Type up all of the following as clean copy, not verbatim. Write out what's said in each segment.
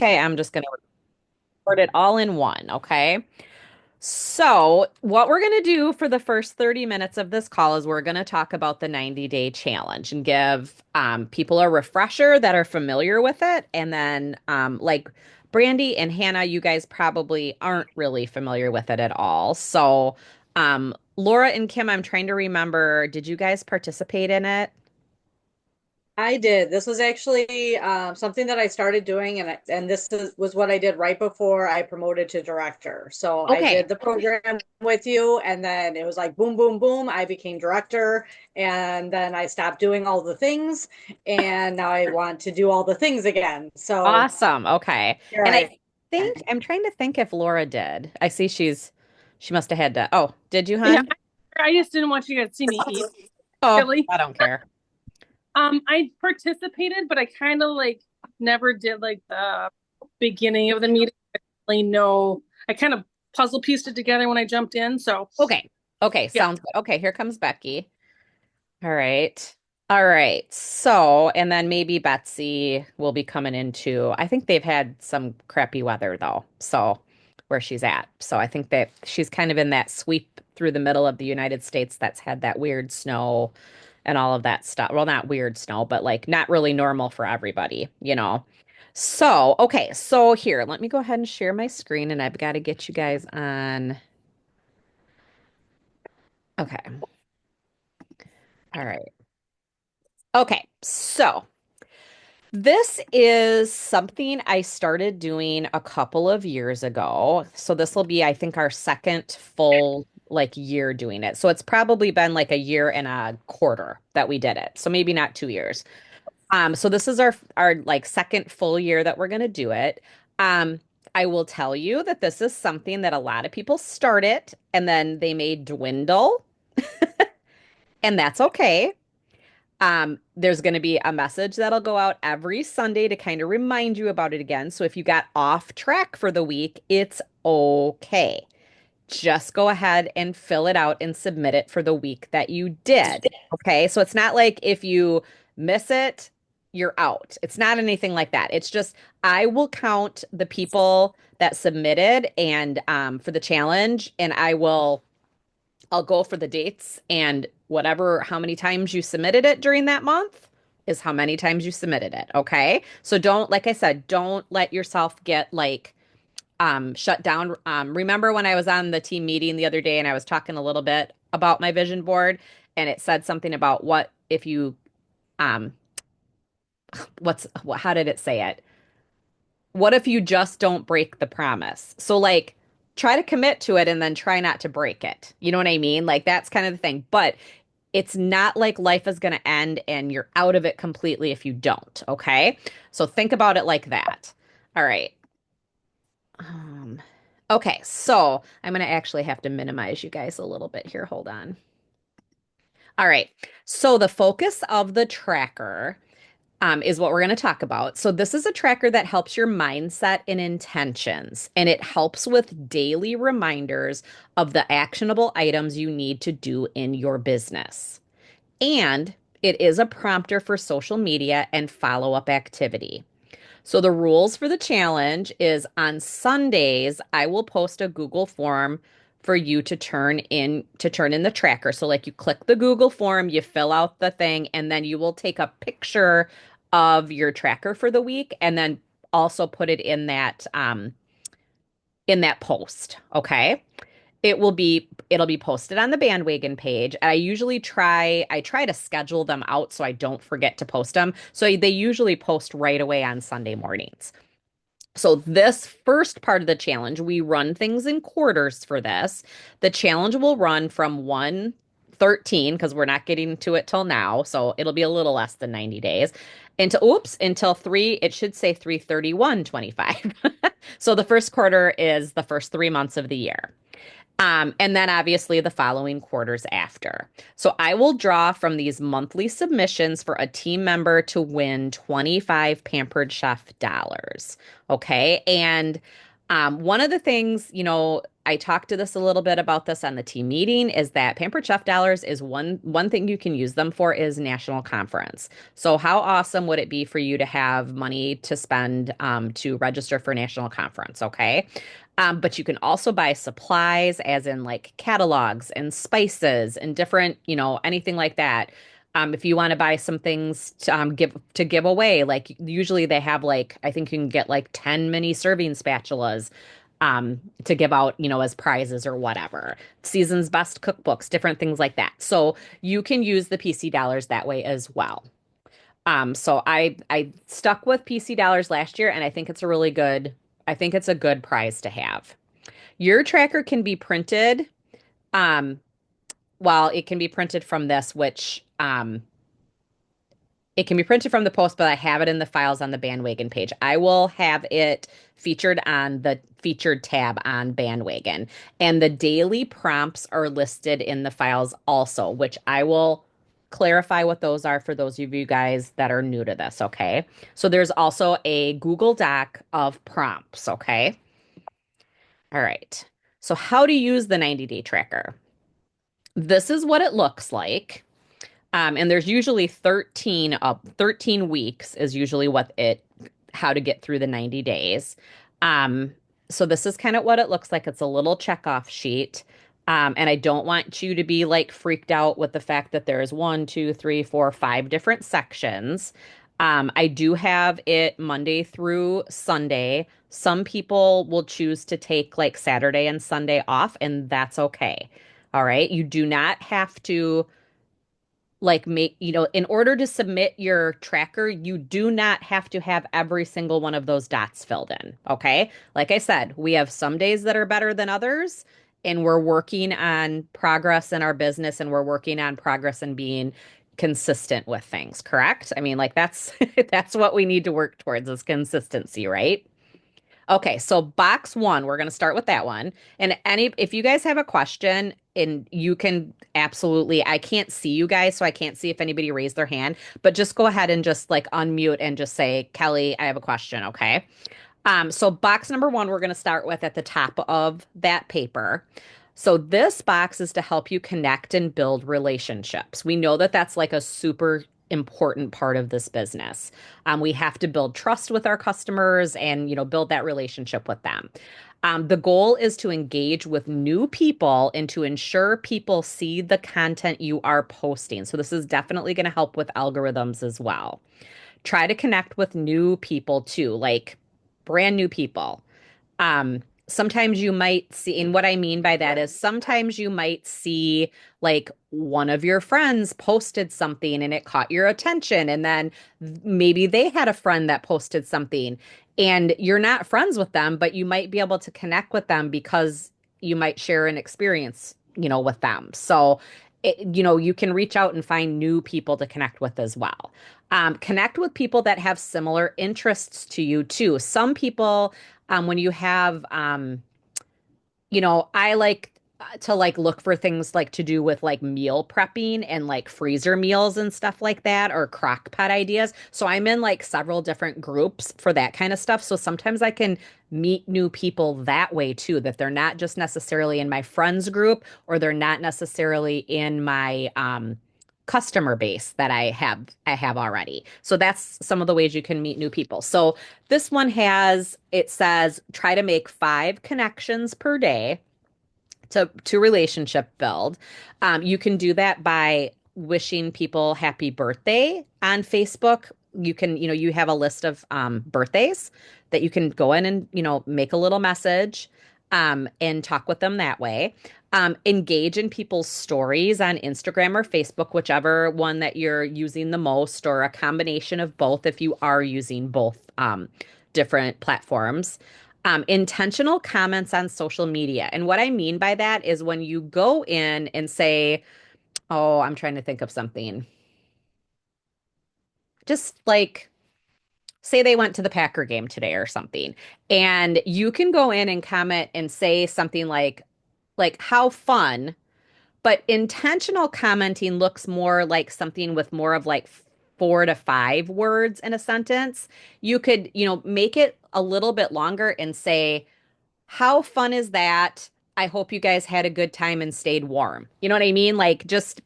Okay, I'm just going to record it all in one. Okay. So, what we're going to do for the first 30 minutes of this call is we're going to talk about the 90-day challenge and give people a refresher that are familiar with it. And then, like Brandy and Hannah, you guys probably aren't really familiar with it at all. So, Laura and Kim, I'm trying to remember, did you guys participate in it? I did. This was actually something that I started doing, and was what I did right before I promoted to director. So I Okay. did the program with you, and then it was like boom, boom, boom. I became director, and then I stopped doing all the things, and now I want to do all the things again. So Awesome. Okay. here And I I think I'm trying to think if Laura did. I see she must have had to. Oh, did you, Yeah, hun? I just didn't want you guys to see me eat, Oh, really. I don't care. I participated, but I kind of like never did like the beginning of the meeting. I really know. I kind of puzzle pieced it together when I jumped in. So Okay. Okay, yeah, sounds good. Okay, here comes Becky. All right. All right. So, and then maybe Betsy will be coming in too. I think they've had some crappy weather though. So, where she's at. So, I think that she's kind of in that sweep through the middle of the United States that's had that weird snow and all of that stuff. Well, not weird snow, but like not really normal for everybody, you know. So, okay. So, here, let me go ahead and share my screen and I've got to get you guys on. Okay. All right. Okay. So, this is something I started doing a couple of years ago. So this will be, I think, our second full like year doing it. So it's probably been like a year and a quarter that we did it. So maybe not 2 years. So this is our like second full year that we're gonna do it. Um, I will tell you that this is something that a lot of people start it and then they may dwindle, and that's okay. There's going to be a message that'll go out every Sunday to kind of remind you about it again. So if you got off track for the week, it's okay. Just go ahead and fill it out and submit it for the week that you did. Okay. So it's not like if you miss it, you're out. It's not anything like that. It's just I will count the people that submitted and for the challenge, and I'll go for the dates and whatever, how many times you submitted it during that month is how many times you submitted it. Okay. So don't, like I said, don't let yourself get like shut down. Remember when I was on the team meeting the other day and I was talking a little bit about my vision board and it said something about what if you, um, how did it say it? What if you just don't break the promise? So like try to commit to it and then try not to break it. You know what I mean? Like that's kind of the thing. But it's not like life is going to end and you're out of it completely if you don't. Okay. So think about it like that. All right. Um, okay. So I'm going to actually have to minimize you guys a little bit here. Hold on. All right. So the focus of the tracker is what we're going to talk about. So, this is a tracker that helps your mindset and intentions, and it helps with daily reminders of the actionable items you need to do in your business. And it is a prompter for social media and follow-up activity. So the rules for the challenge is on Sundays, I will post a Google form for you to turn in the tracker. So like you click the Google form, you fill out the thing, and then you will take a picture of your tracker for the week and then also put it in that post. Okay. It'll be posted on the bandwagon page. I try to schedule them out so I don't forget to post them. So they usually post right away on Sunday mornings. So this first part of the challenge, we run things in quarters for this. The challenge will run from 113 because we're not getting to it till now, so it'll be a little less than 90 days. Until 3, it should say 331.25. So the first quarter is the first 3 months of the year. And then obviously the following quarters after. So I will draw from these monthly submissions for a team member to win 25 Pampered Chef dollars. Okay. And One of the things, I talked to this a little bit about this on the team meeting is that Pampered Chef dollars is one thing you can use them for is national conference. So how awesome would it be for you to have money to spend to register for national conference, okay? But you can also buy supplies, as in like catalogs and spices and different, anything like that. If you want to buy some things to give away, like usually they have like I think you can get like 10 mini serving spatulas to give out, as prizes or whatever. Season's best cookbooks, different things like that. So you can use the PC dollars that way as well. So I stuck with PC dollars last year, and I think it's a good prize to have. Your tracker can be printed. Um, well, it can be printed from this, which it can be printed from the post, but I have it in the files on the Bandwagon page. I will have it featured on the featured tab on Bandwagon. And the daily prompts are listed in the files also, which I will clarify what those are for those of you guys that are new to this, okay? So there's also a Google Doc of prompts, okay? All right. So how to use the 90-day tracker. This is what it looks like. And there's usually 13 weeks is usually how to get through the 90 days. Um, so this is kind of what it looks like. It's a little checkoff sheet. And I don't want you to be like freaked out with the fact that there's one, two, three, four, five different sections. I do have it Monday through Sunday. Some people will choose to take like Saturday and Sunday off, and that's okay. All right. You do not have to like in order to submit your tracker, you do not have to have every single one of those dots filled in. Okay. Like I said, we have some days that are better than others, and we're working on progress in our business and we're working on progress and being consistent with things, correct? I mean, like that's that's what we need to work towards is consistency, right? Okay, so box one, we're going to start with that one. And if you guys have a question, and you can absolutely, I can't see you guys, so I can't see if anybody raised their hand, but just go ahead and just like unmute and just say, Kelly, I have a question, okay? So box number one, we're going to start with at the top of that paper. So this box is to help you connect and build relationships. We know that that's like a super important part of this business. We have to build trust with our customers and, build that relationship with them. The goal is to engage with new people and to ensure people see the content you are posting. So this is definitely going to help with algorithms as well. Try to connect with new people too, like brand new people. Sometimes you might see, and what I mean by that is sometimes you might see like one of your friends posted something and it caught your attention, and then maybe they had a friend that posted something and you're not friends with them, but you might be able to connect with them because you might share an experience, with them. So, you can reach out and find new people to connect with as well. Connect with people that have similar interests to you too. Some people when you have I like to like look for things like to do with like meal prepping and like freezer meals and stuff like that, or crock pot ideas. So I'm in like several different groups for that kind of stuff. So sometimes I can meet new people that way too, that they're not just necessarily in my friends group, or they're not necessarily in my customer base that I have already. So that's some of the ways you can meet new people. So this one it says try to make 5 connections per day to relationship build. You can do that by wishing people happy birthday on Facebook. You have a list of birthdays that you can go in and, make a little message and talk with them that way. Engage in people's stories on Instagram or Facebook, whichever one that you're using the most, or a combination of both if you are using both different platforms. Intentional comments on social media. And what I mean by that is when you go in and say, oh, I'm trying to think of something. Just like say they went to the Packer game today or something, and you can go in and comment and say something like how fun. But intentional commenting looks more like something with more of like 4 to 5 words in a sentence. You could, make it a little bit longer and say, how fun is that? I hope you guys had a good time and stayed warm. You know what I mean? Like just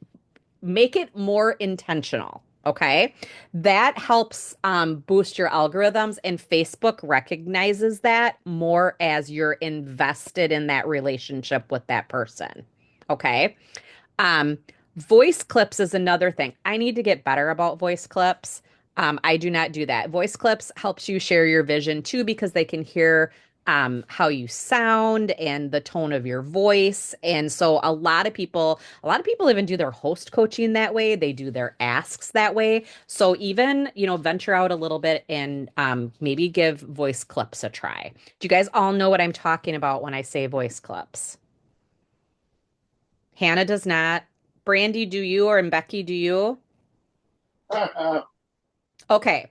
make it more intentional. Okay. That helps boost your algorithms, and Facebook recognizes that more as you're invested in that relationship with that person. Okay. Um, Voice clips is another thing. I need to get better about voice clips. I do not do that. Voice clips helps you share your vision too because they can hear how you sound and the tone of your voice. And so a lot of people even do their host coaching that way. They do their asks that way. So even, venture out a little bit and maybe give voice clips a try. Do you guys all know what I'm talking about when I say voice clips? Hannah does not. Brandy, do you? Or Becky, do you? Okay.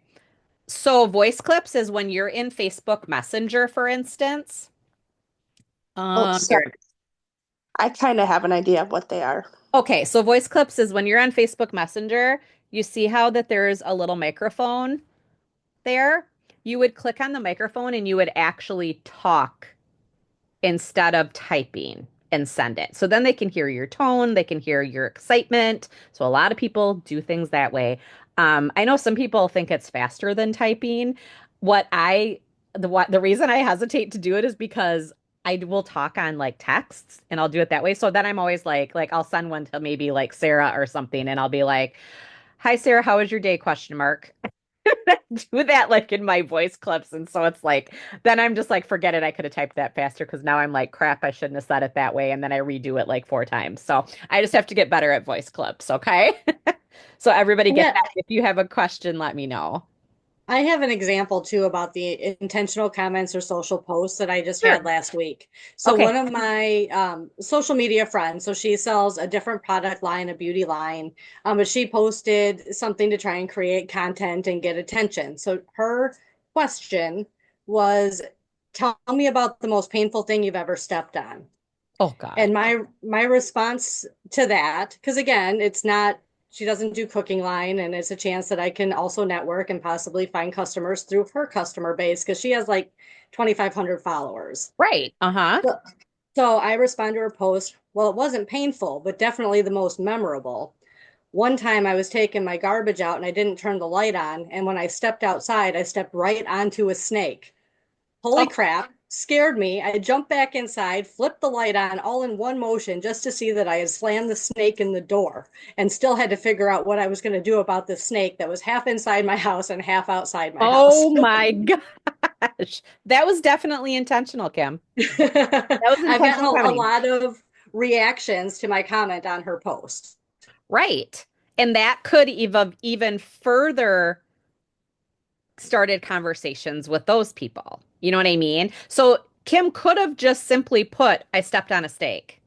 So voice clips is when you're in Facebook Messenger, for instance. Oh, sorry. Here. I kind of have an idea of what they are. Okay, so voice clips is when you're on Facebook Messenger, you see how that there's a little microphone there? You would click on the microphone and you would actually talk instead of typing and send it. So then they can hear your tone, they can hear your excitement. So a lot of people do things that way. I know some people think it's faster than typing. What I the reason I hesitate to do it is because I will talk on like texts and I'll do it that way. So then I'm always like I'll send one to maybe like Sarah or something and I'll be like, "Hi Sarah, how was your day?" question mark. Do that like in my voice clips. And so it's like, then I'm just like, forget it. I could have typed that faster because now I'm like, crap, I shouldn't have said it that way. And then I redo it like 4 times. So I just have to get better at voice clips. Okay. So everybody get Yeah, that. If you have a question, let me know. I have an example too about the intentional comments or social posts that I just Sure. had last week. So Okay. one of my social media friends, so she sells a different product line, a beauty line, but she posted something to try and create content and get attention. So her question was, "Tell me about the most painful thing you've ever stepped on." Oh God. And my response to that, because again, it's not she doesn't do cooking line, and it's a chance that I can also network and possibly find customers through her customer base because she has like 2,500 followers. Right. Uh-huh. So, so I respond to her post. Well, it wasn't painful, but definitely the most memorable. One time I was taking my garbage out and I didn't turn the light on, and when I stepped outside, I stepped right onto a snake. Holy Oh, crap, scared me. I jumped back inside, flipped the light on all in one motion just to see that I had slammed the snake in the door and still had to figure out what I was going to do about the snake that was half inside my house and half outside my house. oh my gosh. That was definitely intentional, Kim. That was I've gotten intentional a comedy. lot of reactions to my comment on her post. Right. And that could even further started conversations with those people. You know what I mean? So Kim could have just simply put, I stepped on a stake.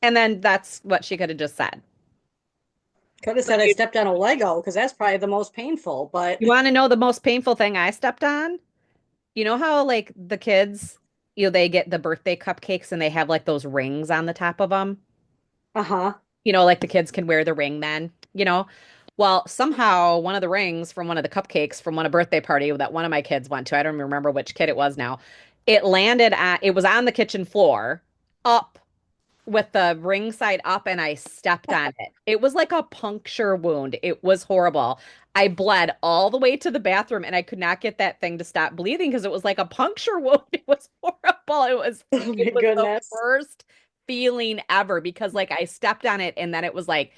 And then that's what she could have just said. Could have But said I stepped on a Lego because that's probably the most painful, but you want to know the most painful thing I stepped on? You know how like the kids, they get the birthday cupcakes and they have like those rings on the top of them? uh-huh. Like the kids can wear the ring then. Well, somehow one of the rings from one of the cupcakes from one of birthday party that one of my kids went to, I don't remember which kid it was now. It was on the kitchen floor, up with the ring side up, and I stepped on it. It was like a puncture wound. It was horrible. I bled all the way to the bathroom and I could not get that thing to stop bleeding because it was like a puncture wound. It was horrible. It was Oh it my was the goodness. worst feeling ever because like I stepped on it and then it was like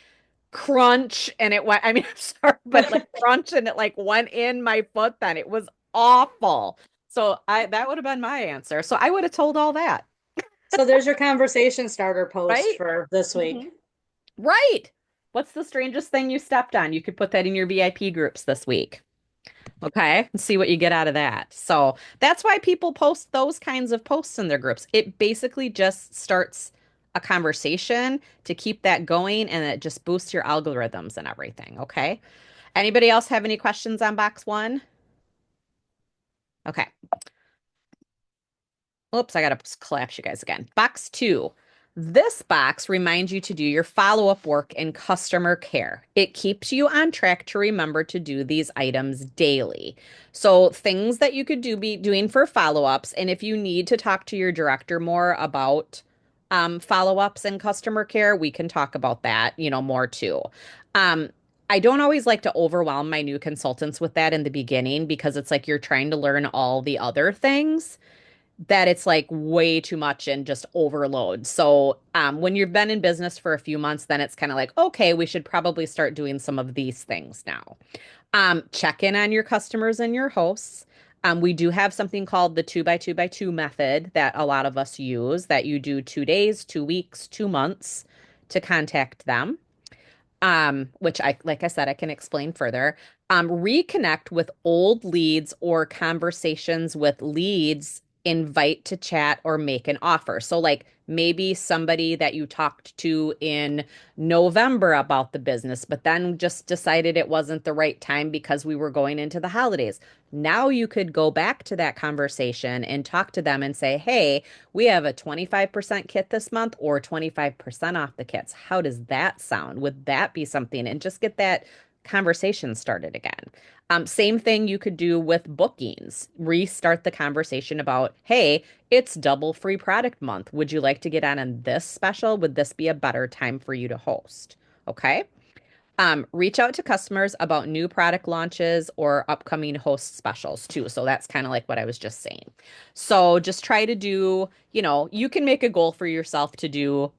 crunch and it went, I mean, I'm sorry, but like crunch and it like went in my foot then. It was awful. So I that would have been my answer. So I would have told all that, So there's your conversation starter post right? for this week. Mhm. Right. What's the strangest thing you stepped on? You could put that in your VIP groups this week. Okay. And see what you get out of that. So that's why people post those kinds of posts in their groups. It basically just starts a conversation to keep that going and it just boosts your algorithms and everything. Okay. Anybody else have any questions on box one? Okay. Oops, I gotta collapse you guys again. Box two. This box reminds you to do your follow-up work in customer care. It keeps you on track to remember to do these items daily. So things that you could be doing for follow-ups, and if you need to talk to your director more about follow-ups and customer care, we can talk about that, more too. Um, I don't always like to overwhelm my new consultants with that in the beginning because it's like you're trying to learn all the other things that it's like way too much and just overload. So when you've been in business for a few months, then it's kind of like, okay, we should probably start doing some of these things now. Check in on your customers and your hosts. We do have something called the 2 by 2 by 2 method that a lot of us use that you do 2 days, 2 weeks, 2 months to contact them. Which like I said, I can explain further. Reconnect with old leads or conversations with leads, invite to chat or make an offer. So, like maybe somebody that you talked to in November about the business, but then just decided it wasn't the right time because we were going into the holidays. Now you could go back to that conversation and talk to them and say, hey, we have a 25% kit this month or 25% off the kits. How does that sound? Would that be something? And just get that conversation started again. Same thing you could do with bookings. Restart the conversation about, hey, it's double free product month. Would you like to get on this special? Would this be a better time for you to host? Okay. Reach out to customers about new product launches or upcoming host specials too. So that's kind of like what I was just saying. So just try to do, you can make a goal for yourself to do,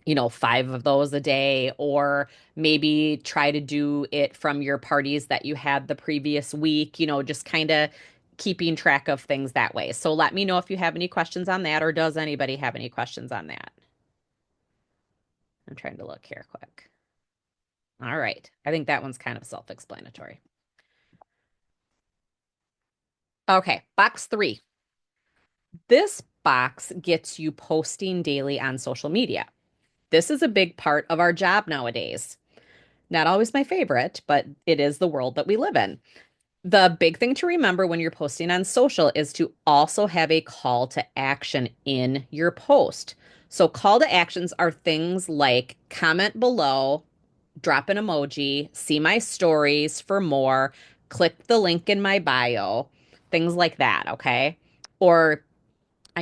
5 of those a day, or maybe try to do it from your parties that you had the previous week, just kind of keeping track of things that way. So let me know if you have any questions on that, or does anybody have any questions on that? I'm trying to look here quick. All right. I think that one's kind of self-explanatory. Okay, box 3. This box gets you posting daily on social media. This is a big part of our job nowadays. Not always my favorite, but it is the world that we live in. The big thing to remember when you're posting on social is to also have a call to action in your post. So, call to actions are things like comment below, drop an emoji, see my stories for more, click the link in my bio, things like that, okay? Or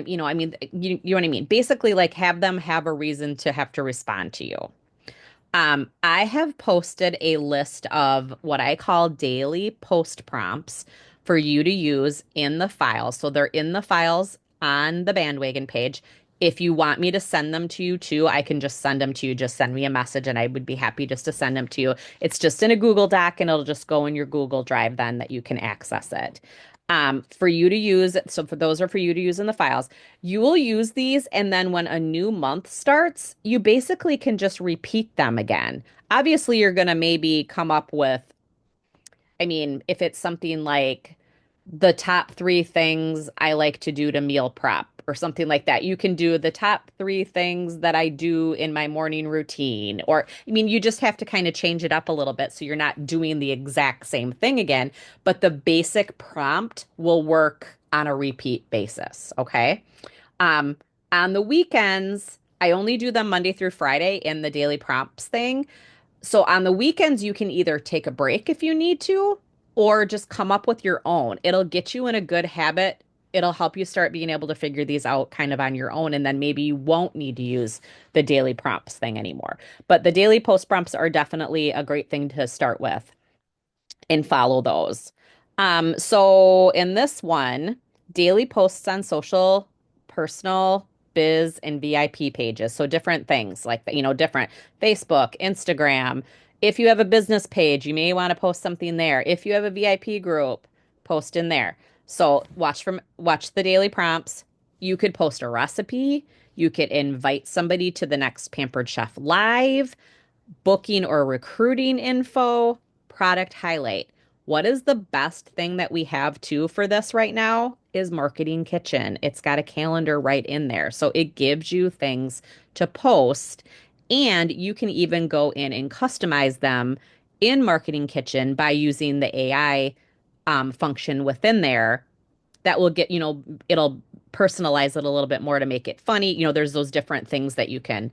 you know what I mean? Basically, like have them have a reason to have to respond to you. I have posted a list of what I call daily post prompts for you to use in the files. So they're in the files on the bandwagon page. If you want me to send them to you too, I can just send them to you. Just send me a message and I would be happy just to send them to you. It's just in a Google Doc and it'll just go in your Google Drive then that you can access it. For you to use, so for those are for you to use in the files. You will use these, and then when a new month starts, you basically can just repeat them again. Obviously, you're going to maybe come up with, if it's something like the top 3 things I like to do to meal prep or something like that, you can do the top 3 things that I do in my morning routine. Or, you just have to kind of change it up a little bit so you're not doing the exact same thing again, but the basic prompt will work on a repeat basis. Okay. Um, on the weekends, I only do them Monday through Friday in the daily prompts thing. So on the weekends, you can either take a break if you need to, or just come up with your own. It'll get you in a good habit. It'll help you start being able to figure these out kind of on your own. And then maybe you won't need to use the daily prompts thing anymore. But the daily post prompts are definitely a great thing to start with and follow those. So in this one, daily posts on social, personal, biz, and VIP pages. So different things like that, different Facebook, Instagram. If you have a business page, you may want to post something there. If you have a VIP group, post in there. So watch the daily prompts. You could post a recipe. You could invite somebody to the next Pampered Chef Live, booking or recruiting info, product highlight. What is the best thing that we have too for this right now is Marketing Kitchen. It's got a calendar right in there. So it gives you things to post, and you can even go in and customize them in Marketing Kitchen by using the AI function within there that will get, it'll personalize it a little bit more to make it funny. There's those different things that you can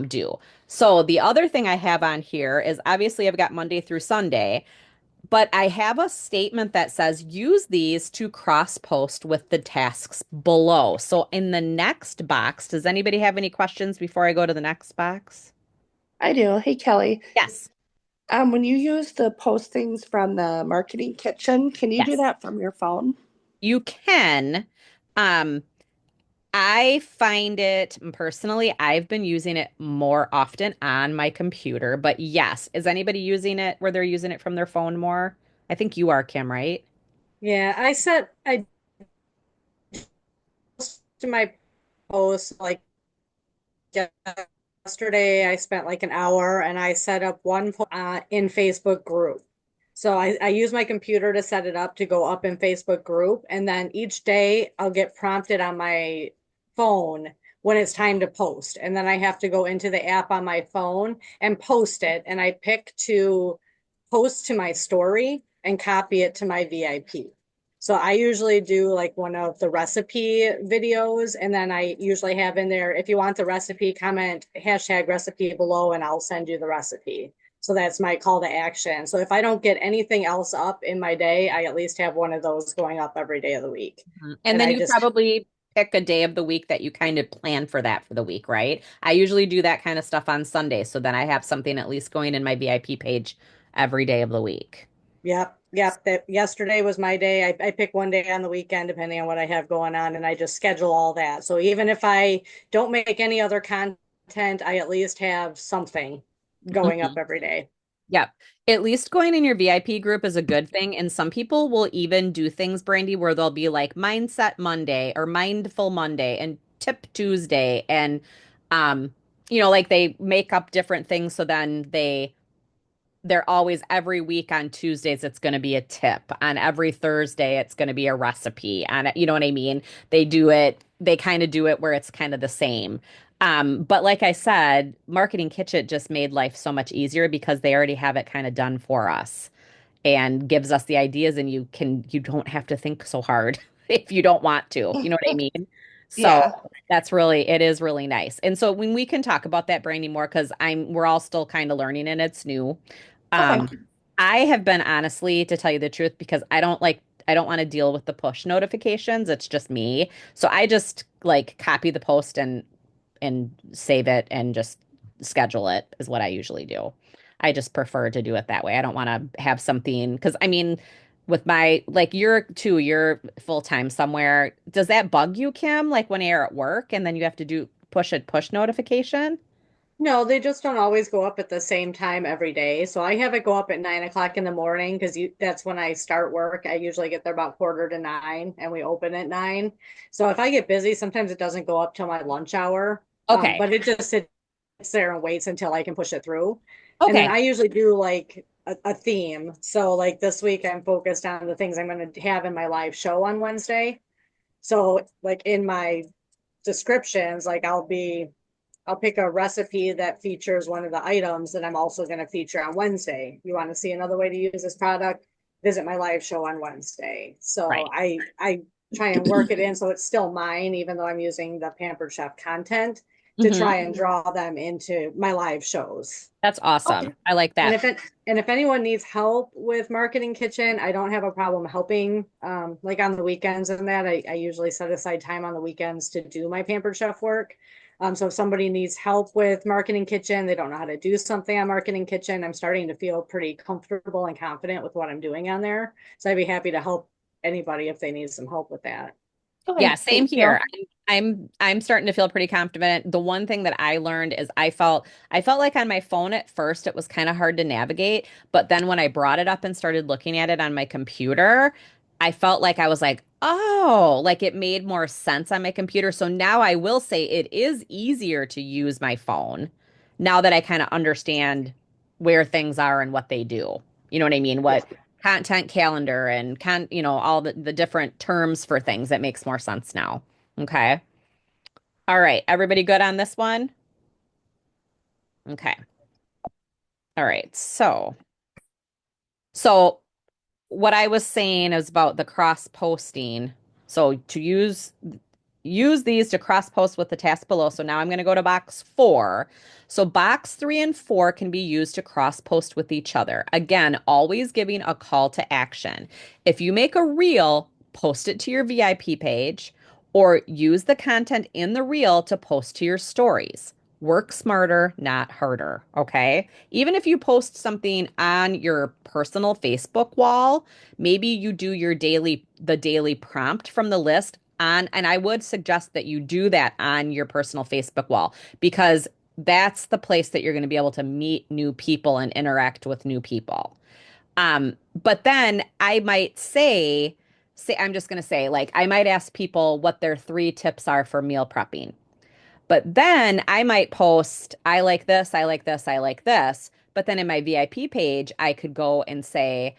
do. So the other thing I have on here is obviously I've got Monday through Sunday, but I have a statement that says use these to cross post with the tasks below. So in the next box, does anybody have any questions before I go to the next box? I do. Hey, Kelly. Yes. When you use the postings from the Marketing Kitchen, can you do Yes. that from your phone? You can. Um, I find it personally, I've been using it more often on my computer, but yes, is anybody using it where they're using it from their phone more? I think you are, Kim, right? Yeah, I to my post like yesterday. I spent like an hour and I set up one in Facebook group. So I use my computer to set it up to go up in Facebook group. And then each day I'll get prompted on my phone when it's time to post. And then I have to go into the app on my phone and post it. And I pick to post to my story and copy it to my VIP. So I usually do like one of the recipe videos, and then I usually have in there, if you want the recipe, comment hashtag recipe below, and I'll send you the recipe. So that's my call to action. So if I don't get anything else up in my day, I at least have one of those going up every day of the week. Mhm. And And then I you just, probably pick a day of the week that you kind of plan for that for the week, right? I usually do that kind of stuff on Sunday, so then I have something at least going in my VIP page every day of the week. yep. That yesterday was my day. I pick one day on the weekend, depending on what I have going on, and I just schedule all that. So even if I don't make any other content, I at least have something going up Mhm. every day. Yep. At least going in your VIP group is a good thing. And some people will even do things, Brandy, where they'll be like Mindset Monday or Mindful Monday and Tip Tuesday. And, um, like they make up different things. So then they're always every week on Tuesdays, it's going to be a tip. On every Thursday, it's going to be a recipe. And you know what I mean? They kind of do it where it's kind of the same. But like I said, Marketing Kitchen just made life so much easier because they already have it kind of done for us and gives us the ideas, and you don't have to think so hard if you don't want to. You know what I mean? So Yeah. it is really nice. And so when we can talk about that branding more, because we're all still kind of learning and it's new. Okay. Um, I have been honestly, to tell you the truth, because I don't want to deal with the push notifications. It's just me. So I just like copy the post and save it and just schedule it is what I usually do. I just prefer to do it that way. I don't want to have something because I mean, with my like you're full time somewhere. Does that bug you, Kim? Like when you're at work and then you have to do push notification? No, they just don't always go up at the same time every day. So I have it go up at 9 o'clock in the morning because that's when I start work. I usually get there about quarter to 9 and we open at 9. So if I get busy, sometimes it doesn't go up till my lunch hour. Okay. But it just sits there and waits until I can push it through. And then Okay. I usually do like a theme. So like this week I'm focused on the things I'm going to have in my live show on Wednesday. So like in my descriptions, like I'll pick a recipe that features one of the items that I'm also going to feature on Wednesday. You want to see another way to use this product? Visit my live show on Wednesday. So Right. I try and work it in so it's still mine, even though I'm using the Pampered Chef content to Hmm. try and draw them into my live shows. That's Okay. awesome. I like And that. if anyone needs help with Marketing Kitchen, I don't have a problem helping. Like on the weekends and that, I usually set aside time on the weekends to do my Pampered Chef work. So if somebody needs help with Marketing Kitchen, they don't know how to do something on Marketing Kitchen, I'm starting to feel pretty comfortable and confident with what I'm doing on there. So I'd be happy to help anybody if they need some help with that. Yeah, Okay. same Thank you. here. I'm starting to feel pretty confident. The one thing that I learned is I felt like on my phone at first it was kind of hard to navigate, but then when I brought it up and started looking at it on my computer, I felt like I was like, "Oh, like it made more sense on my computer." So now I will say it is easier to use my phone now that I kind of understand where things are and what they do. You know what I mean? Yeah. What content calendar and all the different terms for things. That makes more sense now. Okay. All right. Everybody good on this one? Okay. All right. So what I was saying is about the cross posting. So to use these to cross post with the task below. So now I'm going to go to box 4. So box 3 and 4 can be used to cross post with each other. Again, always giving a call to action. If you make a reel, post it to your VIP page or use the content in the reel to post to your stories. Work smarter, not harder. Okay. Even if you post something on your personal Facebook wall, maybe you do the daily prompt from the list on, and I would suggest that you do that on your personal Facebook wall because that's the place that you're going to be able to meet new people and interact with new people. But then I might I'm just going to say, like, I might ask people what their 3 tips are for meal prepping. But then I might post, I like this, I like this, I like this. But then in my VIP page, I could go and say,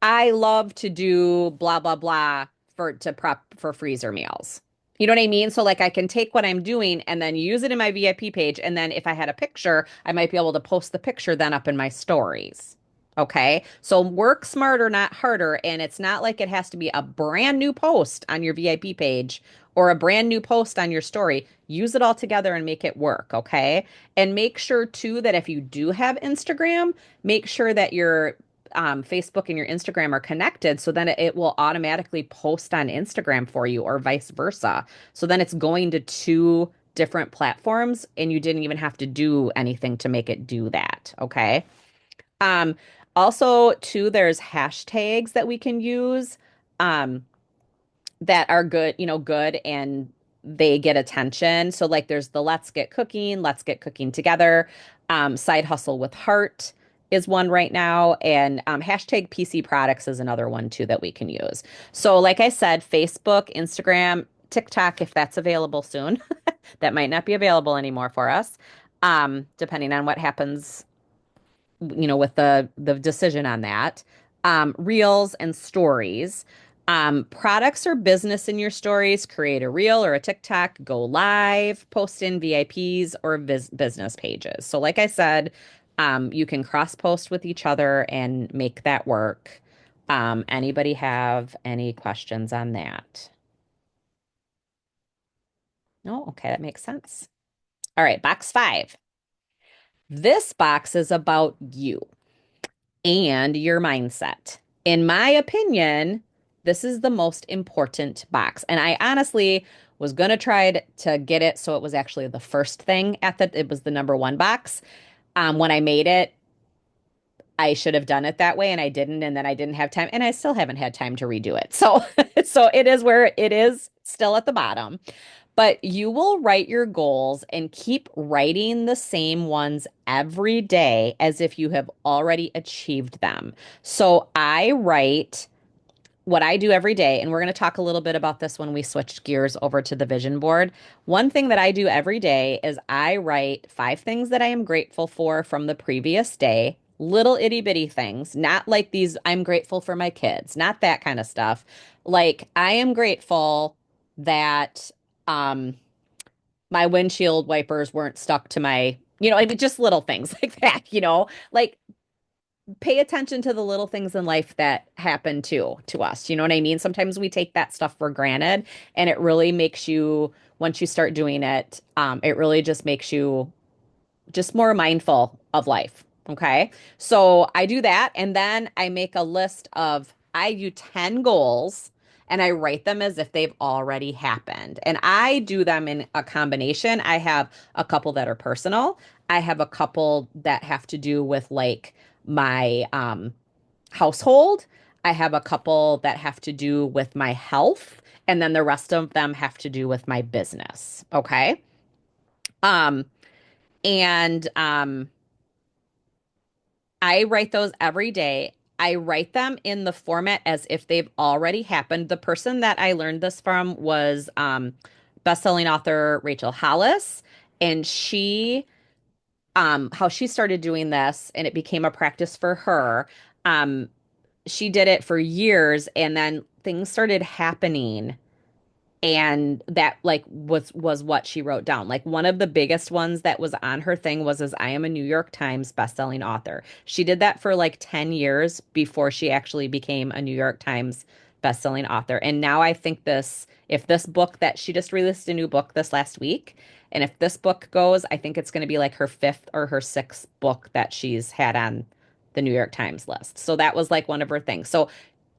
I love to do blah blah blah for to prep for freezer meals. You know what I mean? So like I can take what I'm doing and then use it in my VIP page and then if I had a picture, I might be able to post the picture then up in my stories. Okay? So work smarter, not harder, and it's not like it has to be a brand new post on your VIP page or a brand new post on your story. Use it all together and make it work, okay? And make sure too that if you do have Instagram, make sure that your Facebook and your Instagram are connected so then it will automatically post on Instagram for you or vice versa. So then it's going to 2 different platforms and you didn't even have to do anything to make it do that. Okay. Um, Also, too, there's hashtags that we can use um, that are good, good and they get attention. So like there's the let's get cooking together. Side hustle with heart is one right now. And hashtag PC products is another one too that we can use. So like I said, Facebook, Instagram, TikTok, if that's available soon, that might not be available anymore for us. Depending on what happens with the decision on that. Reels and stories. Products or business in your stories, create a reel or a TikTok, go live, post in VIPs or business pages. So, like I said, you can cross post with each other and make that work. Anybody have any questions on that? No? Okay, that makes sense. All right, box 5. This box is about you and your mindset. In my opinion, this is the most important box. And I honestly was going to try to get it so it was actually the first thing it was the number 1 box. When I made it, I should have done it that way and I didn't, and then I didn't have time and I still haven't had time to redo it. So so it is where it is still at the bottom. But you will write your goals and keep writing the same ones every day as if you have already achieved them. So I write what I do every day, and we're going to talk a little bit about this when we switch gears over to the vision board. One thing that I do every day is I write 5 things that I am grateful for from the previous day, little itty bitty things, not like these, I'm grateful for my kids, not that kind of stuff. Like, I am grateful that um, my windshield wipers weren't stuck to my, like just little things like that, like pay attention to the little things in life that happen to us. You know what I mean? Sometimes we take that stuff for granted and it really makes you, once you start doing it, it really just makes you just more mindful of life. Okay. So I do that. And then I make a list I do 10 goals and I write them as if they've already happened. And I do them in a combination. I have a couple that are personal. I have a couple that have to do with like my household. I have a couple that have to do with my health. And then the rest of them have to do with my business. Okay. Um, and I write those every day. I write them in the format as if they've already happened. The person that I learned this from was bestselling author Rachel Hollis, and how she started doing this, and it became a practice for her. She did it for years, and then things started happening and that like was what she wrote down. Like one of the biggest ones that was on her thing was as I am a New York Times bestselling author. She did that for like 10 years before she actually became a New York Times best-selling author. And now I think if this book that she just released a new book this last week, and if this book goes, I think it's going to be like her fifth or her sixth book that she's had on the New York Times list. So that was like one of her things. So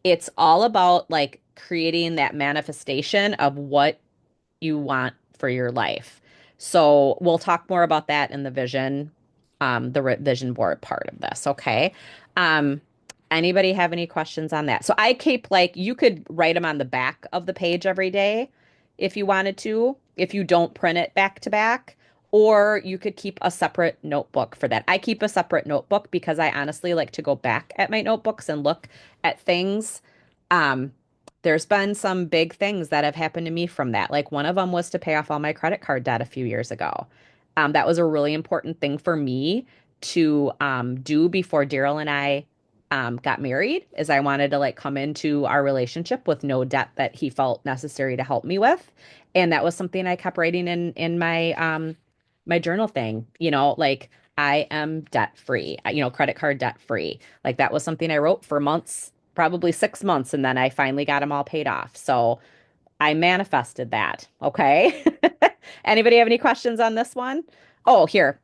it's all about like creating that manifestation of what you want for your life. So we'll talk more about that in the vision board part of this. Okay. Um, Anybody have any questions on that? So I keep like you could write them on the back of the page every day if you wanted to, if you don't print it back to back, or you could keep a separate notebook for that. I keep a separate notebook because I honestly like to go back at my notebooks and look at things. Um, there's been some big things that have happened to me from that. Like one of them was to pay off all my credit card debt a few years ago. That was a really important thing for me to do before Daryl and I got married, is I wanted to like come into our relationship with no debt that he felt necessary to help me with. And that was something I kept writing in my journal thing, like I am debt free, credit card debt free. Like that was something I wrote for months, probably 6 months, and then I finally got them all paid off. So I manifested that. Okay. Anybody have any questions on this one? Oh, here.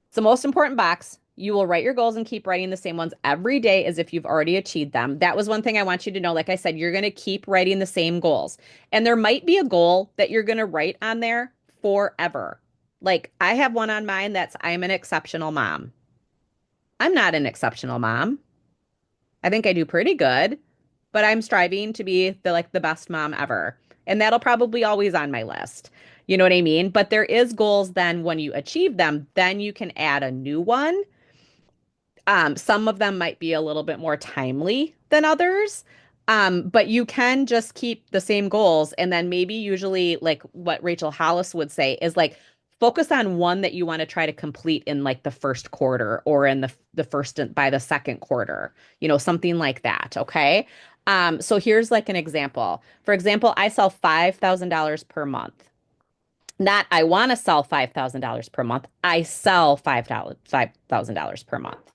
It's the most important box. You will write your goals and keep writing the same ones every day as if you've already achieved them. That was one thing I want you to know. Like I said, you're going to keep writing the same goals. And there might be a goal that you're going to write on there forever. Like I have one on mine that's I'm an exceptional mom. I'm not an exceptional mom. I think I do pretty good, but I'm striving to be the best mom ever. And that'll probably always on my list. You know what I mean? But there is goals then when you achieve them, then you can add a new one. Some of them might be a little bit more timely than others. But you can just keep the same goals and then maybe usually like what Rachel Hollis would say is like focus on one that you want to try to complete in like the first quarter or in the first by the second quarter, something like that. Okay. So here's like an example. For example, I sell $5,000 per month. Not I want to sell $5,000 per month. I sell $5,000 per month.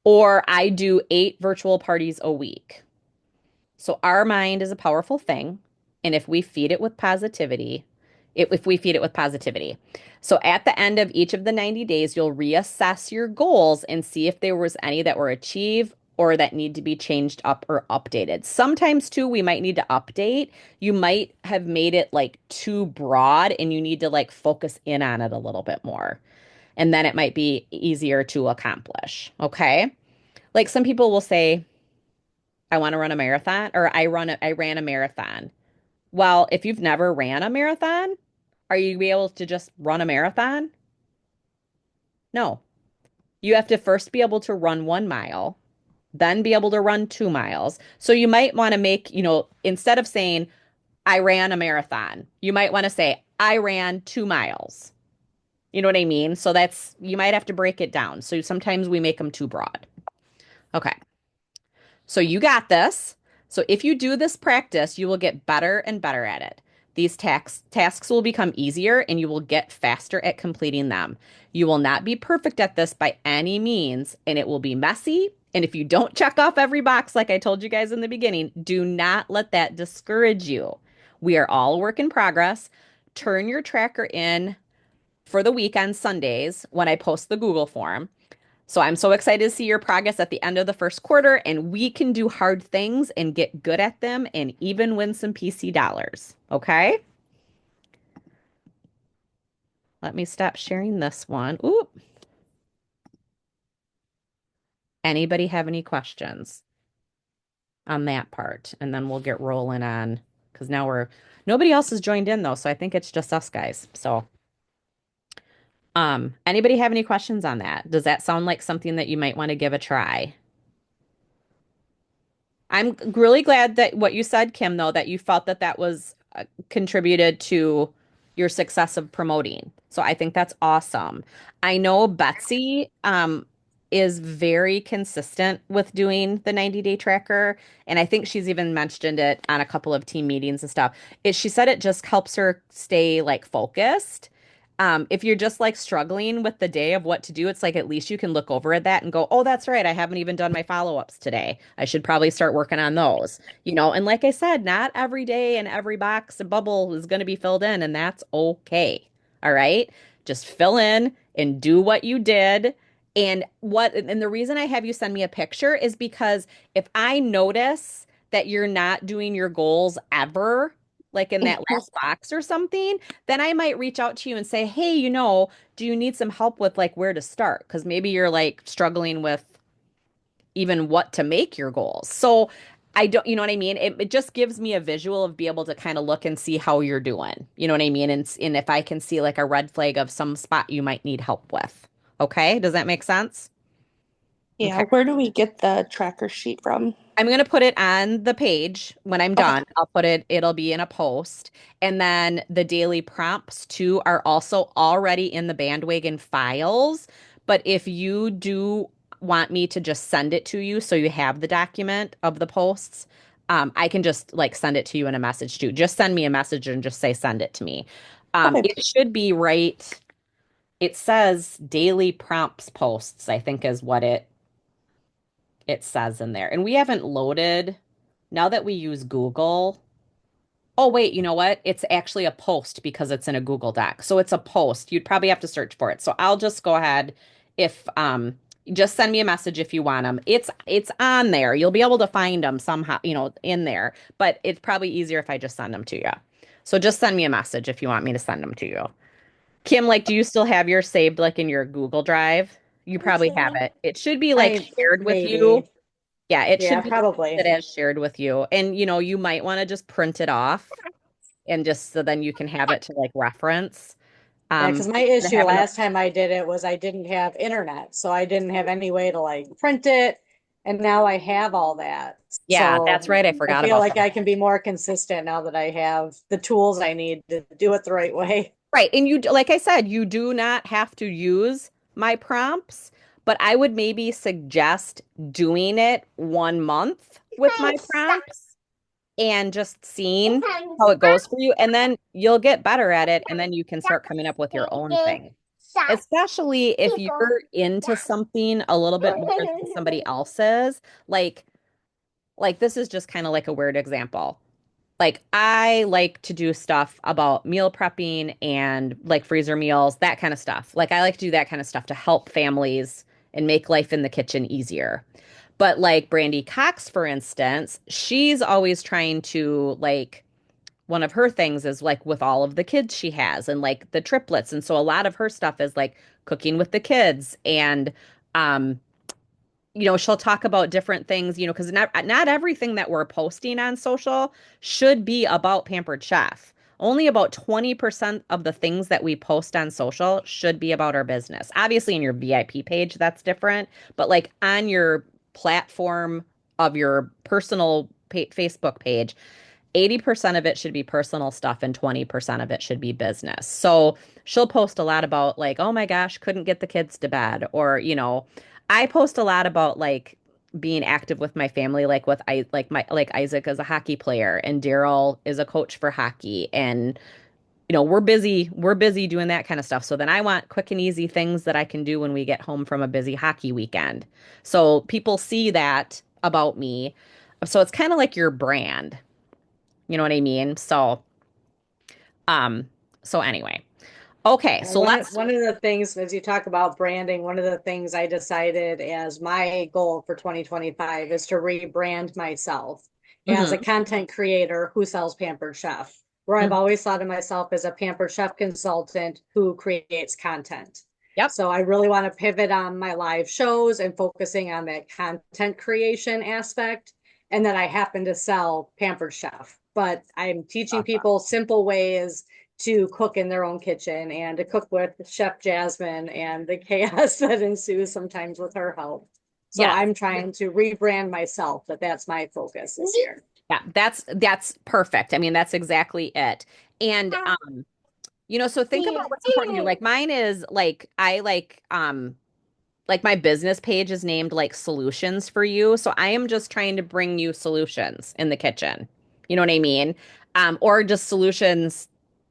Or I do 8 virtual parties a week. So our mind is a powerful thing. And if we feed it with positivity, if we feed it with positivity. So at the end of each of the 90 days, you'll reassess your goals and see if there was any that were achieved or that need to be changed up or updated. Sometimes too, we might need to update. You might have made it like too broad and you need to like focus in on it a little bit more. And then it might be easier to accomplish. Okay. Like some people will say, I want to run a marathon or I ran a marathon. Well, if you've never ran a marathon, are you be able to just run a marathon? No. You have to first be able to run 1 mile, then be able to run 2 miles. So you might want to make, instead of saying I ran a marathon, you might want to say I ran 2 miles. You know what I mean? So you might have to break it down. So sometimes we make them too broad. Okay. So you got this. So if you do this practice, you will get better and better at it. These tasks will become easier and you will get faster at completing them. You will not be perfect at this by any means, and it will be messy. And if you don't check off every box, like I told you guys in the beginning, do not let that discourage you. We are all a work in progress. Turn your tracker in for the week on Sundays when I post the Google form. So I'm so excited to see your progress at the end of the first quarter, and we can do hard things and get good at them and even win some PC dollars. Okay? Let me stop sharing this one. Oop. Anybody have any questions on that part? And then we'll get rolling on because now nobody else has joined in though, so I think it's just us guys. So anybody have any questions on that? Does that sound like something that you might want to give a try? I'm really glad that what you said, Kim, though, that you felt that was contributed to your success of promoting. So I think that's awesome. I know Betsy is very consistent with doing the 90-day tracker, and I think she's even mentioned it on a couple of team meetings and stuff. She said it just helps her stay like focused. If you're just like struggling with the day of what to do, it's like at least you can look over at that and go, oh, that's right. I haven't even done my follow-ups today. I should probably start working on those, And like I said, not every day and every box and bubble is going to be filled in, and that's okay. All right. Just fill in and do what you did. And the reason I have you send me a picture is because if I notice that you're not doing your goals ever, like in that last box or something, then I might reach out to you and say, hey, do you need some help with like where to start? Because maybe you're like struggling with even what to make your goals. So I don't, you know what I mean? It just gives me a visual of be able to kind of look and see how you're doing. You know what I mean? And if I can see like a red flag of some spot you might need help with. Okay. Does that make sense? Yeah, Okay. where do we get the tracker sheet from? I'm going to put it on the page when I'm Okay. done. It'll be in a post. And then the daily prompts too are also already in the Bandwagon files. But if you do want me to just send it to you so you have the document of the posts, I can just like send it to you in a message too. Just send me a message and just say send it to me. Okay. It should be right. It says daily prompts posts, I think is what it says in there. And we haven't loaded, now that we use Google. Oh, wait, you know what? It's actually a post because it's in a Google Doc. So it's a post. You'd probably have to search for it. So I'll just go ahead if just send me a message if you want them. It's on there. You'll be able to find them somehow, in there, but it's probably easier if I just send them to you. So just send me a message if you want me to send them to you. Kim, like, do you still have yours saved like in your Google Drive? You probably have it. It should be like I shared with you. maybe, Yeah, it yeah, should be probably. that as shared with you. And you might want to just print it off and just so then you can have it to like reference. Yeah, because my To issue have enough. last time I did it was I didn't have internet, so I didn't have any way to like print it, and now I have all that. Yeah, that's So right. I I forgot feel about like that. I can be more consistent now that I have the tools I need to do it the right way. Right. And like I said, you do not have to use my prompts, but I would maybe suggest doing it 1 month with my prompts and just seeing how it goes for you. And then you'll get better at it. And then you can start coming up with your own thing. Especially if you're into something a little bit more than somebody else is. Like this is just kind of like a weird example. Like I like to do stuff about meal prepping and like freezer meals, that kind of stuff. Like I like to do that kind of stuff to help families and make life in the kitchen easier. But like Brandy Cox, for instance, she's always trying to like one of her things is like with all of the kids she has and like the triplets. And so a lot of her stuff is like cooking with the kids and um she'll talk about different things, because not everything that we're posting on social should be about Pampered Chef. Only about 20% of the things that we post on social should be about our business. Obviously, in your VIP page, that's different, but like on your platform of your personal Facebook page, 80% of it should be personal stuff and 20% of it should be business. So she'll post a lot about like, oh my gosh, couldn't get the kids to bed. Or, I post a lot about like being active with my family, like with I like my like Isaac is a hockey player and Daryl is a coach for hockey. And, we're busy doing that kind of stuff. So then I want quick and easy things that I can do when we get home from a busy hockey weekend. So people see that about me. So it's kind of like your brand. You know what I mean? Um, so anyway. Okay, And so one of let's one of the things as you talk about branding, one of the things I decided as my goal for 2025 is to rebrand myself as a mhm, content creator who sells Pampered Chef, where I've mhm. always thought of myself as a Pampered Chef consultant who creates content. Yep. So I really want to pivot on my live shows and focusing on that content creation aspect. And then I happen to sell Pampered Chef, but I'm teaching Awesome. people simple ways to cook in their own kitchen and to cook with Chef Jasmine and the chaos that ensues sometimes with her help. So Yes. I'm trying to rebrand myself, but that's my focus this year. Yeah, that's perfect. I mean, that's exactly it. And so think about what's important to you. Like mine is like my business page is named like solutions for you. So I am just trying to bring you solutions in the kitchen. You know what I mean? Or just solutions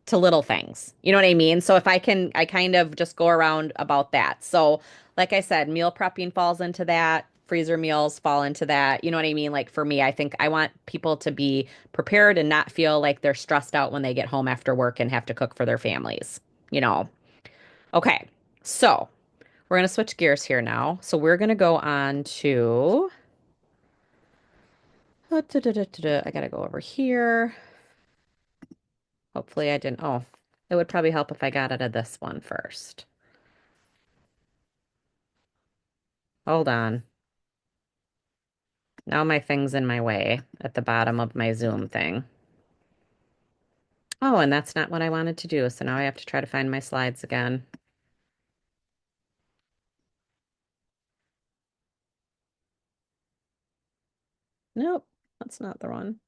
to little things. You know what I mean? So if I can, I kind of just go around about that. So, like I said, meal prepping falls into that. Freezer meals fall into that. You know what I mean? Like for me, I think I want people to be prepared and not feel like they're stressed out when they get home after work and have to cook for their families, you know? Okay. So we're going to switch gears here now. So we're going to go on to, I got to go over here. Hopefully I didn't. Oh, it would probably help if I got out of this one first. Hold on. Now my thing's in my way at the bottom of my Zoom thing. Oh, and that's not what I wanted to do. So now I have to try to find my slides again. Nope, that's not the one.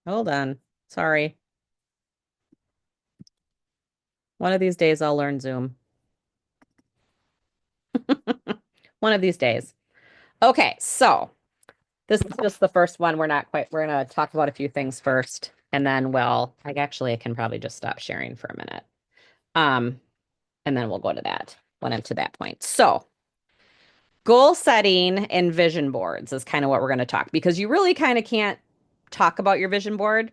Hold on. Sorry. One of these days I'll learn Zoom. One of these days. Okay, so this is just the first one. We're gonna talk about a few things first, and then, well, I can probably just stop sharing for a minute. Um, and then we'll go to that when I'm to that point. So, goal setting and vision boards is kind of what we're going to talk because you really kind of can't talk about your vision board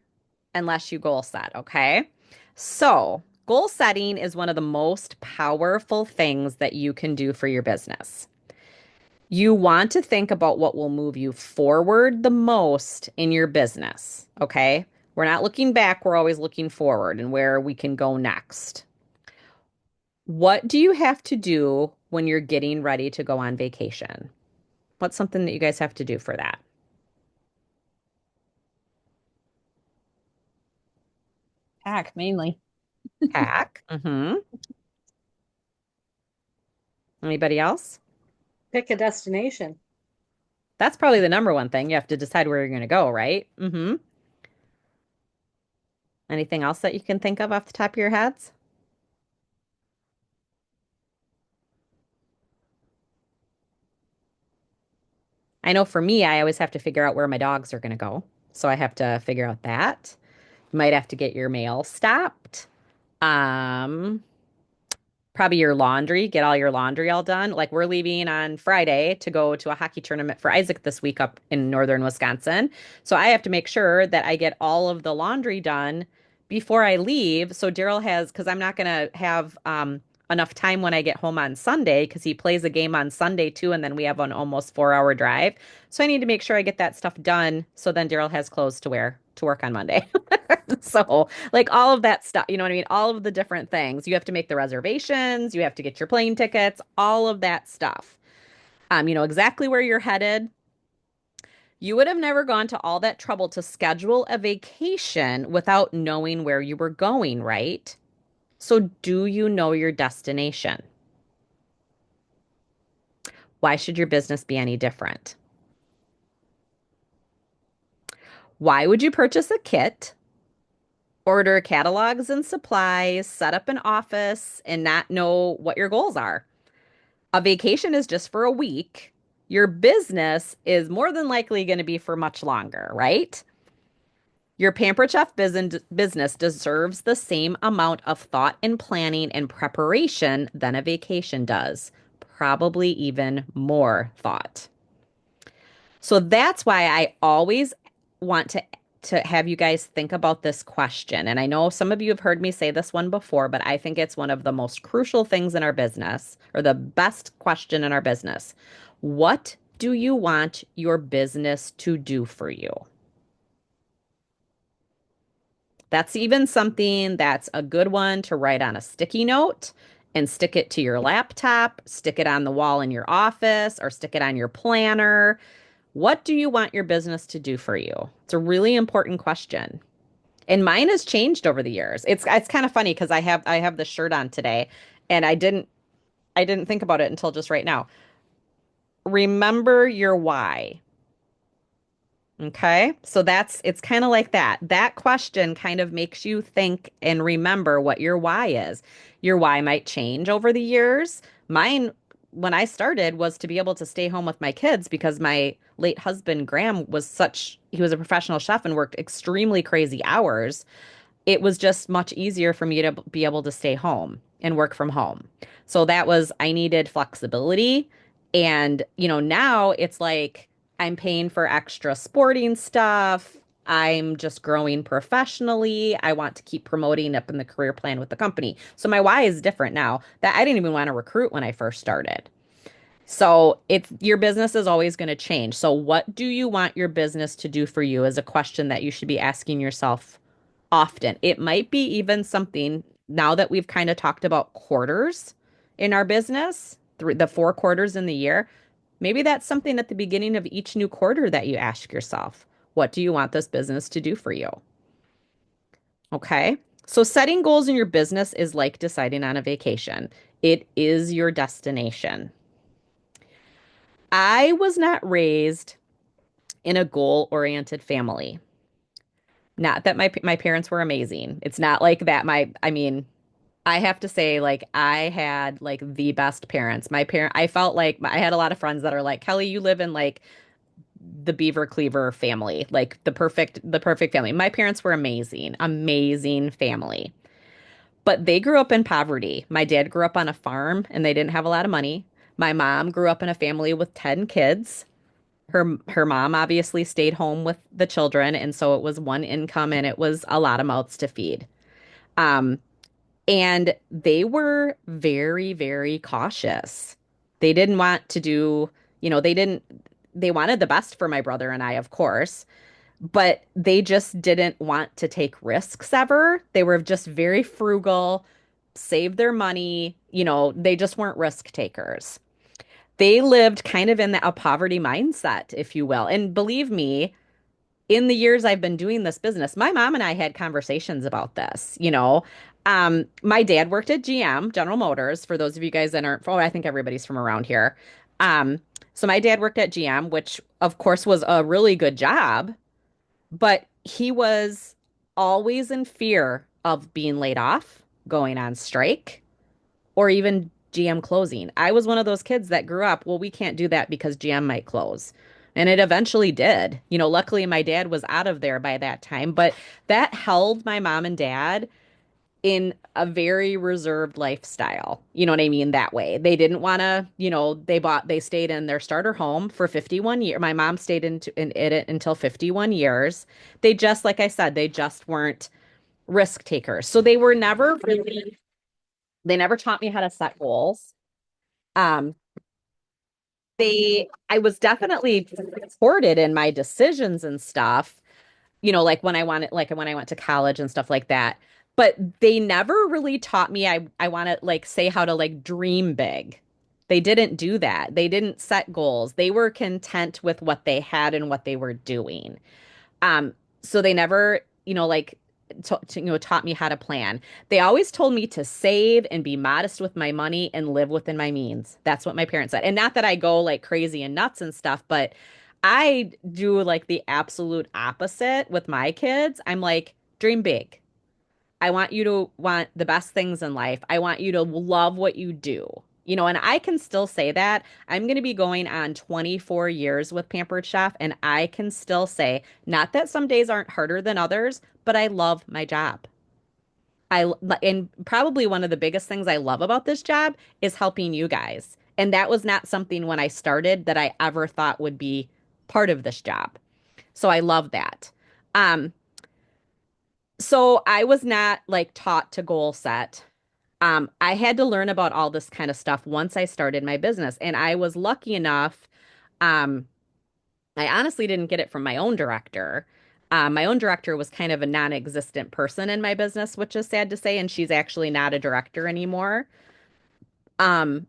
unless you goal set, okay? So, goal setting is one of the most powerful things that you can do for your business. You want to think about what will move you forward the most in your business, okay? We're not looking back, we're always looking forward and where we can go next. What do you have to do when you're getting ready to go on vacation? What's something that you guys have to do for that? Pack mainly. Pack. Anybody else? Pick a destination. That's probably the number one thing. You have to decide where you're going to go, right? Anything else that you can think of off the top of your heads? I know for me, I always have to figure out where my dogs are going to go. So I have to figure out that. You might have to get your mail stopped. Um, Probably your laundry, get all your laundry all done. Like we're leaving on Friday to go to a hockey tournament for Isaac this week up in northern Wisconsin. So I have to make sure that I get all of the laundry done before I leave. So Daryl has, because I'm not going to have enough time when I get home on Sunday, because he plays a game on Sunday too, and then we have an almost 4 hour drive. So I need to make sure I get that stuff done. So then Daryl has clothes to wear to work on Monday. So, like all of that stuff, you know what I mean? All of the different things. You have to make the reservations, you have to get your plane tickets, all of that stuff. You know exactly where you're headed. You would have never gone to all that trouble to schedule a vacation without knowing where you were going, right? So, do you know your destination? Why should your business be any different? Why would you purchase a kit, order catalogs and supplies, set up an office, and not know what your goals are? A vacation is just for a week. Your business is more than likely going to be for much longer, right? Your Pampered Chef business deserves the same amount of thought and planning and preparation than a vacation does, probably even more thought. So that's why I always want to have you guys think about this question. And I know some of you have heard me say this one before, but I think it's one of the most crucial things in our business, or the best question in our business. What do you want your business to do for you? That's even something that's a good one to write on a sticky note and stick it to your laptop, stick it on the wall in your office, or stick it on your planner. What do you want your business to do for you? It's a really important question. And mine has changed over the years. It's kind of funny because I have the shirt on today and I didn't think about it until just right now. Remember your why. Okay? So it's kind of like that. That question kind of makes you think and remember what your why is. Your why might change over the years. Mine, when I started, was to be able to stay home with my kids because my late husband, Graham, he was a professional chef and worked extremely crazy hours. it was just much easier for me to be able to stay home and work from home. So that was, I needed flexibility. And, now it's like I'm paying for extra sporting stuff. I'm just growing professionally. I want to keep promoting up in the career plan with the company. So my why is different now that I didn't even want to recruit when I first started. So it's your business is always going to change. So what do you want your business to do for you is a question that you should be asking yourself often. It might be even something now that we've kind of talked about quarters in our business, the 4 quarters in the year. Maybe that's something at the beginning of each new quarter that you ask yourself, what do you want this business to do for you? Okay. So setting goals in your business is like deciding on a vacation. It is your destination. I was not raised in a goal-oriented family. Not that my parents were amazing. It's not like that. I mean, I have to say, like, I had like the best parents. I felt like I had a lot of friends that are like, Kelly, you live in like the Beaver Cleaver family, like the perfect family. My parents were amazing, amazing family. But they grew up in poverty. My dad grew up on a farm and they didn't have a lot of money. My mom grew up in a family with 10 kids. Her mom obviously stayed home with the children, and so it was one income and it was a lot of mouths to feed. Um, and they were very, very cautious. They didn't want to do, they didn't, they wanted the best for my brother and I, of course, but they just didn't want to take risks ever. They were just very frugal, save their money, they just weren't risk takers. They lived kind of in a poverty mindset, if you will. And believe me, in the years I've been doing this business, my mom and I had conversations about this. My dad worked at GM, General Motors, for those of you guys that aren't, I think everybody's from around here. Um, so my dad worked at GM, which of course was a really good job, but he was always in fear of being laid off, going on strike, or even GM closing. I was one of those kids that grew up, well, we can't do that because GM might close. And it eventually did. Luckily my dad was out of there by that time, but that held my mom and dad in a very reserved lifestyle. You know what I mean? That way. They didn't want to, they stayed in their starter home for 51 years. My mom stayed in it until 51 years. They just, like I said, they just weren't risk takers. So they never taught me how to set goals. Um, I was definitely supported in my decisions and stuff, like when I went to college and stuff like that. But they never really taught me I want to like say how to like dream big. They didn't do that. They didn't set goals. They were content with what they had and what they were doing. So they never, like taught me how to plan. They always told me to save and be modest with my money and live within my means. That's what my parents said. And not that I go like crazy and nuts and stuff, but I do like the absolute opposite with my kids. I'm like, dream big. I want you to want the best things in life. I want you to love what you do. And I can still say that. I'm going to be going on 24 years with Pampered Chef, and I can still say, not that some days aren't harder than others, but I love my job. And probably one of the biggest things I love about this job is helping you guys. And that was not something when I started that I ever thought would be part of this job. So I love that. Um, so I was not like taught to goal set. I had to learn about all this kind of stuff once I started my business. And I was lucky enough. Um, I honestly didn't get it from my own director. My own director was kind of a non-existent person in my business, which is sad to say, and she's actually not a director anymore. Um,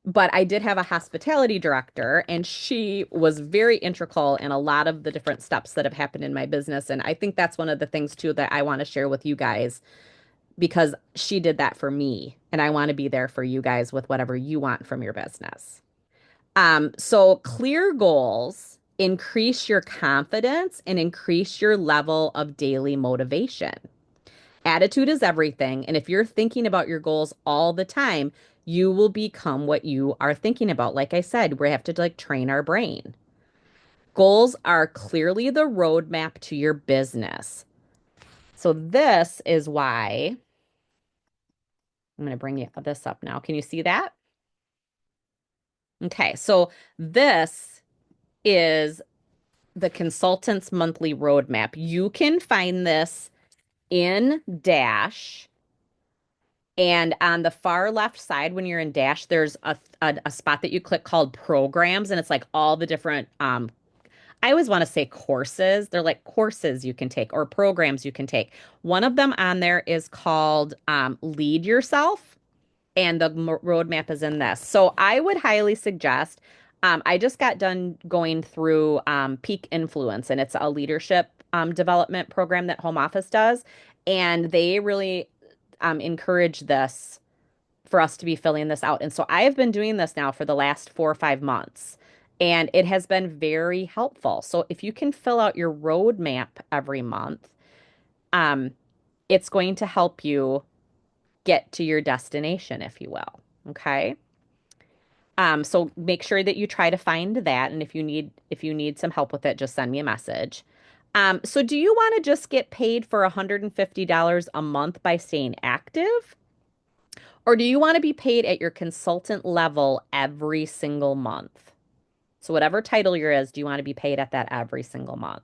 but I did have a hospitality director, and she was very integral in a lot of the different steps that have happened in my business. And I think that's one of the things too that I want to share with you guys because she did that for me, and I want to be there for you guys with whatever you want from your business. So clear goals increase your confidence and increase your level of daily motivation. Attitude is everything. And if you're thinking about your goals all the time, you will become what you are thinking about. Like I said, we have to like train our brain. Goals are clearly the roadmap to your business. So this is why I'm going to bring this up now. Can you see that? Okay, so this is the consultant's monthly roadmap. You can find this in Dash. And on the far left side, when you're in Dash, there's a spot that you click called programs, and it's like all the different I always want to say courses. They're like courses you can take or programs you can take. One of them on there is called Lead Yourself, and the roadmap is in this. So I would highly suggest. I just got done going through Peak Influence, and it's a leadership development program that Home Office does, and they really encourage this for us to be filling this out. And so I have been doing this now for the last 4 or 5 months, and it has been very helpful. So if you can fill out your roadmap every month, um, it's going to help you get to your destination, if you will. Okay. So make sure that you try to find that. And if you need some help with it, just send me a message. So do you want to just get paid for $150 a month by staying active? Or do you want to be paid at your consultant level every single month? So whatever title you're is, do you want to be paid at that every single month?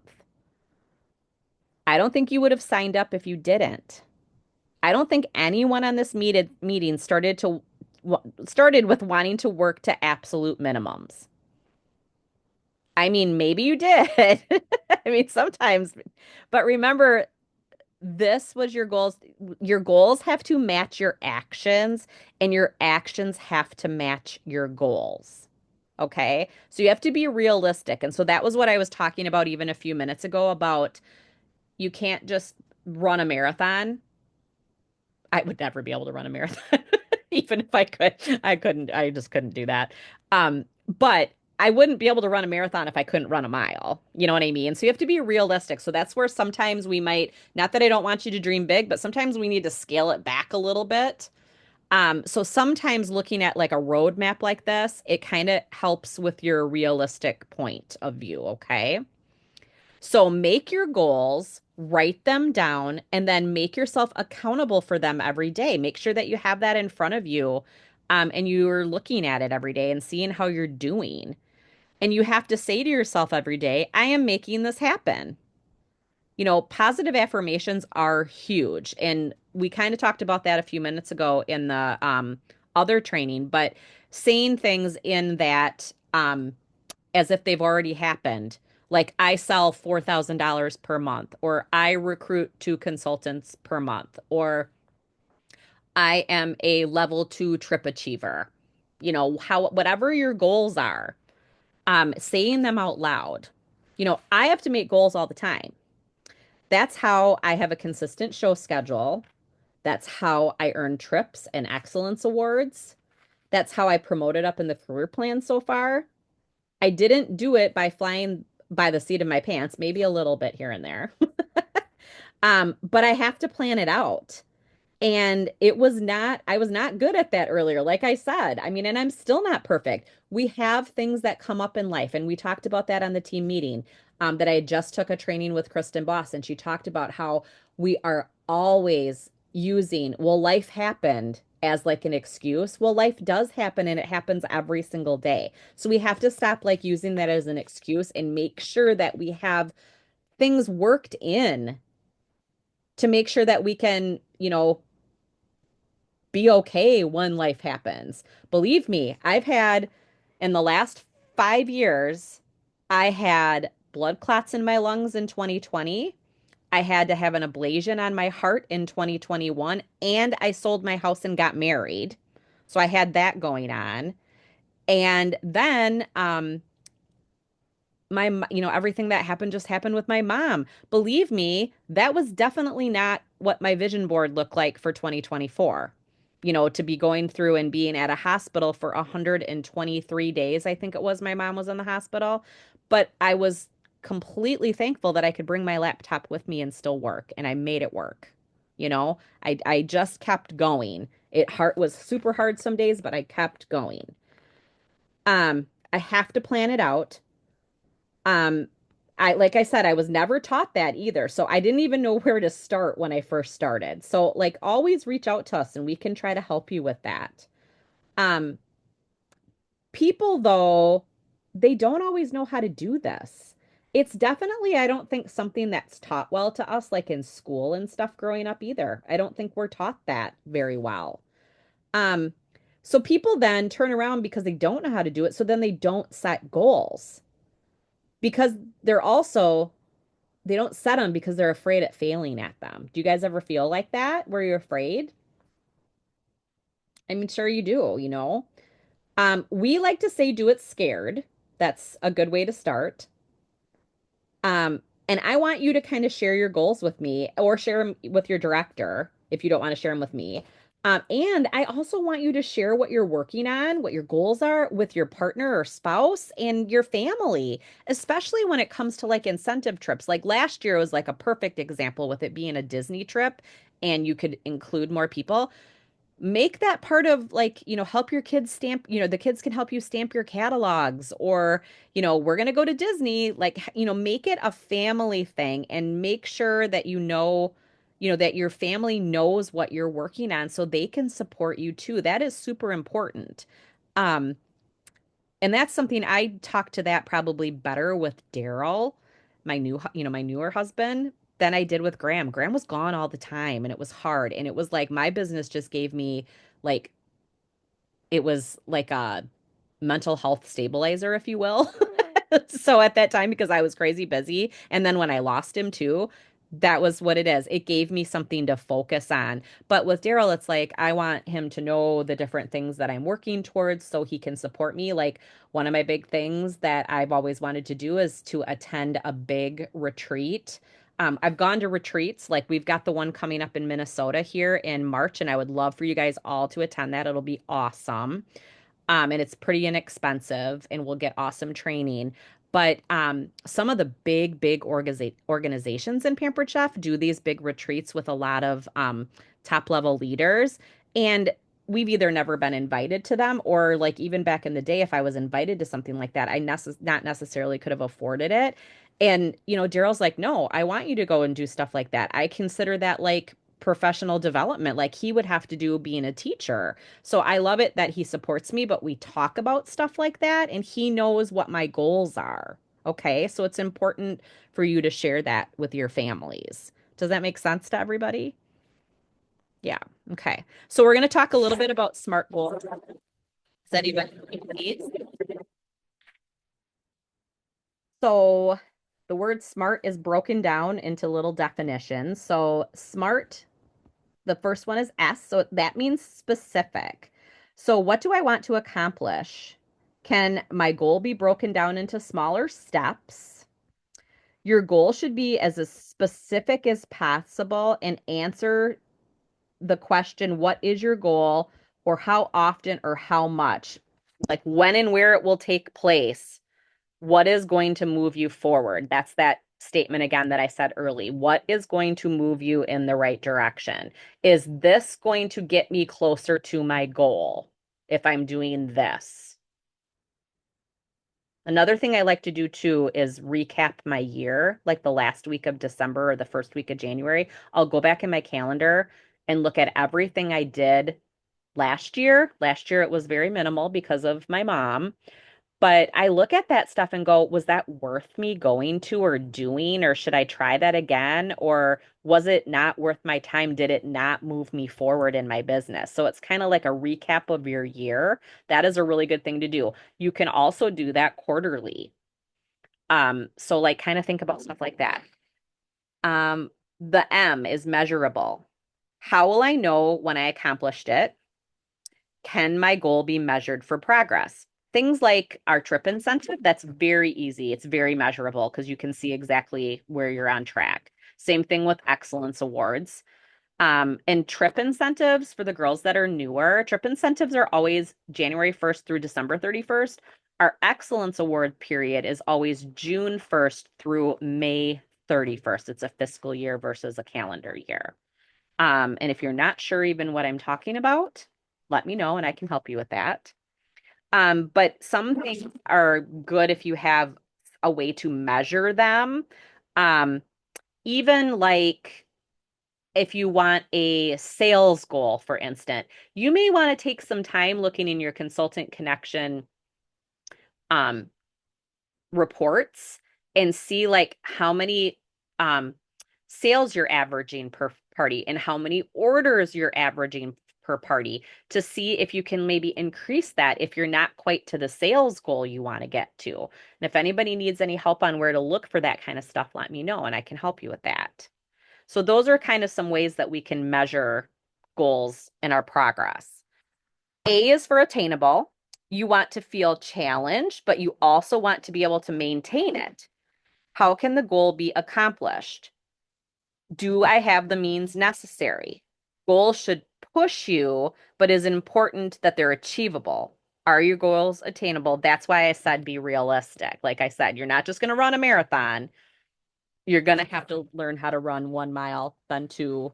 I don't think you would have signed up if you didn't. I don't think anyone on this meeting started with wanting to work to absolute minimums. I mean, maybe you did. I mean, sometimes, but remember, this was your goals. Your goals have to match your actions, and your actions have to match your goals. Okay. So you have to be realistic. And so that was what I was talking about even a few minutes ago about you can't just run a marathon. I would never be able to run a marathon, even if I could. I couldn't, I just couldn't do that. But I wouldn't be able to run a marathon if I couldn't run a mile. You know what I mean? So you have to be realistic. So that's where sometimes we might, not that I don't want you to dream big, but sometimes we need to scale it back a little bit. So sometimes looking at like a roadmap like this, it kind of helps with your realistic point of view. Okay. So make your goals, write them down, and then make yourself accountable for them every day. Make sure that you have that in front of you, and you're looking at it every day and seeing how you're doing. And you have to say to yourself every day, I am making this happen. Positive affirmations are huge. And we kind of talked about that a few minutes ago in the other training, but saying things in that as if they've already happened. Like I sell $4,000 per month, or I recruit 2 consultants per month, or I am a level 2 trip achiever. Whatever your goals are, saying them out loud. I have to make goals all the time. That's how I have a consistent show schedule. That's how I earn trips and excellence awards. That's how I promoted up in the career plan so far. I didn't do it by flying by the seat of my pants, maybe a little bit here and there. But I have to plan it out. And I was not good at that earlier, like I said. I mean, and I'm still not perfect. We have things that come up in life. And we talked about that on the team meeting that I just took a training with Kristen Boss. And she talked about how we are always using, well, life happened as like an excuse. Well, life does happen and it happens every single day. So we have to stop like using that as an excuse and make sure that we have things worked in to make sure that we can, be okay when life happens. Believe me, I've had in the last 5 years, I had blood clots in my lungs in 2020. I had to have an ablation on my heart in 2021, and I sold my house and got married. So I had that going on. And then everything that happened just happened with my mom. Believe me, that was definitely not what my vision board looked like for 2024. To be going through and being at a hospital for 123 days, I think it was, my mom was in the hospital. But I was completely thankful that I could bring my laptop with me and still work, and I made it work. I just kept going. It was super hard some days, but I kept going. I have to plan it out. Um, like I said, I was never taught that either. So I didn't even know where to start when I first started. So like always reach out to us and we can try to help you with that. Um, People though, they don't always know how to do this. It's definitely, I don't think something that's taught well to us, like in school and stuff growing up either. I don't think we're taught that very well. Um, so people then turn around because they don't know how to do it. So then they don't set goals because they're also they don't set them because they're afraid at failing at them. Do you guys ever feel like that where you're afraid? I mean, sure you do, you know. We like to say do it scared. That's a good way to start. And I want you to kind of share your goals with me or share them with your director if you don't want to share them with me. And I also want you to share what you're working on, what your goals are with your partner or spouse and your family, especially when it comes to like incentive trips. Like last year was like a perfect example with it being a Disney trip and you could include more people. Make that part of like, help your kids stamp, the kids can help you stamp your catalogs or, we're going to go to Disney, like, make it a family thing and make sure that that your family knows what you're working on so they can support you too. That is super important. Um, and that's something I talk to that probably better with Daryl, my newer husband, than I did with Graham. Graham was gone all the time and it was hard. And it was like my business just gave me like it was like a mental health stabilizer, if you will. So at that time, because I was crazy busy, and then when I lost him too, that was what it is. It gave me something to focus on. But with Daryl, it's like I want him to know the different things that I'm working towards so he can support me. Like one of my big things that I've always wanted to do is to attend a big retreat. I've gone to retreats, like we've got the one coming up in Minnesota here in March, and I would love for you guys all to attend that. It'll be awesome. And it's pretty inexpensive and we'll get awesome training. But some of the big organizations in Pampered Chef do these big retreats with a lot of top level leaders. And we've either never been invited to them or like even back in the day, if I was invited to something like that, not necessarily could have afforded it. And, Daryl's like, no, I want you to go and do stuff like that. I consider that like professional development, like he would have to do being a teacher. So I love it that he supports me, but we talk about stuff like that and he knows what my goals are. Okay. So it's important for you to share that with your families. Does that make sense to everybody? Yeah. Okay. So we're going to talk a little bit about SMART goals. Does anybody please? So the word SMART is broken down into little definitions. So SMART, the first one is S, so that means specific. So, what do I want to accomplish? Can my goal be broken down into smaller steps? Your goal should be as specific as possible and answer the question, what is your goal, or how often or how much? Like when and where it will take place. What is going to move you forward? That's that statement again that I said early. What is going to move you in the right direction? Is this going to get me closer to my goal if I'm doing this? Another thing I like to do too is recap my year, like the last week of December or the first week of January. I'll go back in my calendar and look at everything I did last year. Last year it was very minimal because of my mom. But I look at that stuff and go, was that worth me going to or doing, or should I try that again? Or was it not worth my time? Did it not move me forward in my business? So it's kind of like a recap of your year. That is a really good thing to do. You can also do that quarterly. So like kind of think about stuff like that. Um, the M is measurable. How will I know when I accomplished it? Can my goal be measured for progress? Things like our trip incentive, that's very easy. It's very measurable because you can see exactly where you're on track. Same thing with excellence awards. And trip incentives for the girls that are newer, trip incentives are always January 1st through December 31st. Our excellence award period is always June 1st through May 31st. It's a fiscal year versus a calendar year. And if you're not sure even what I'm talking about, let me know and I can help you with that. But some things are good if you have a way to measure them. Um, Even like if you want a sales goal, for instance, you may want to take some time looking in your consultant connection um, reports and see like how many um, sales you're averaging per party and how many orders you're averaging per party to see if you can maybe increase that if you're not quite to the sales goal you want to get to. And if anybody needs any help on where to look for that kind of stuff, let me know and I can help you with that. So those are kind of some ways that we can measure goals and our progress. A is for attainable. You want to feel challenged, but you also want to be able to maintain it. How can the goal be accomplished? Do I have the means necessary? Goals should push you, but is important that they're achievable. Are your goals attainable? That's why I said be realistic. Like I said, you're not just going to run a marathon. You're going to have to learn how to run 1 mile, then two,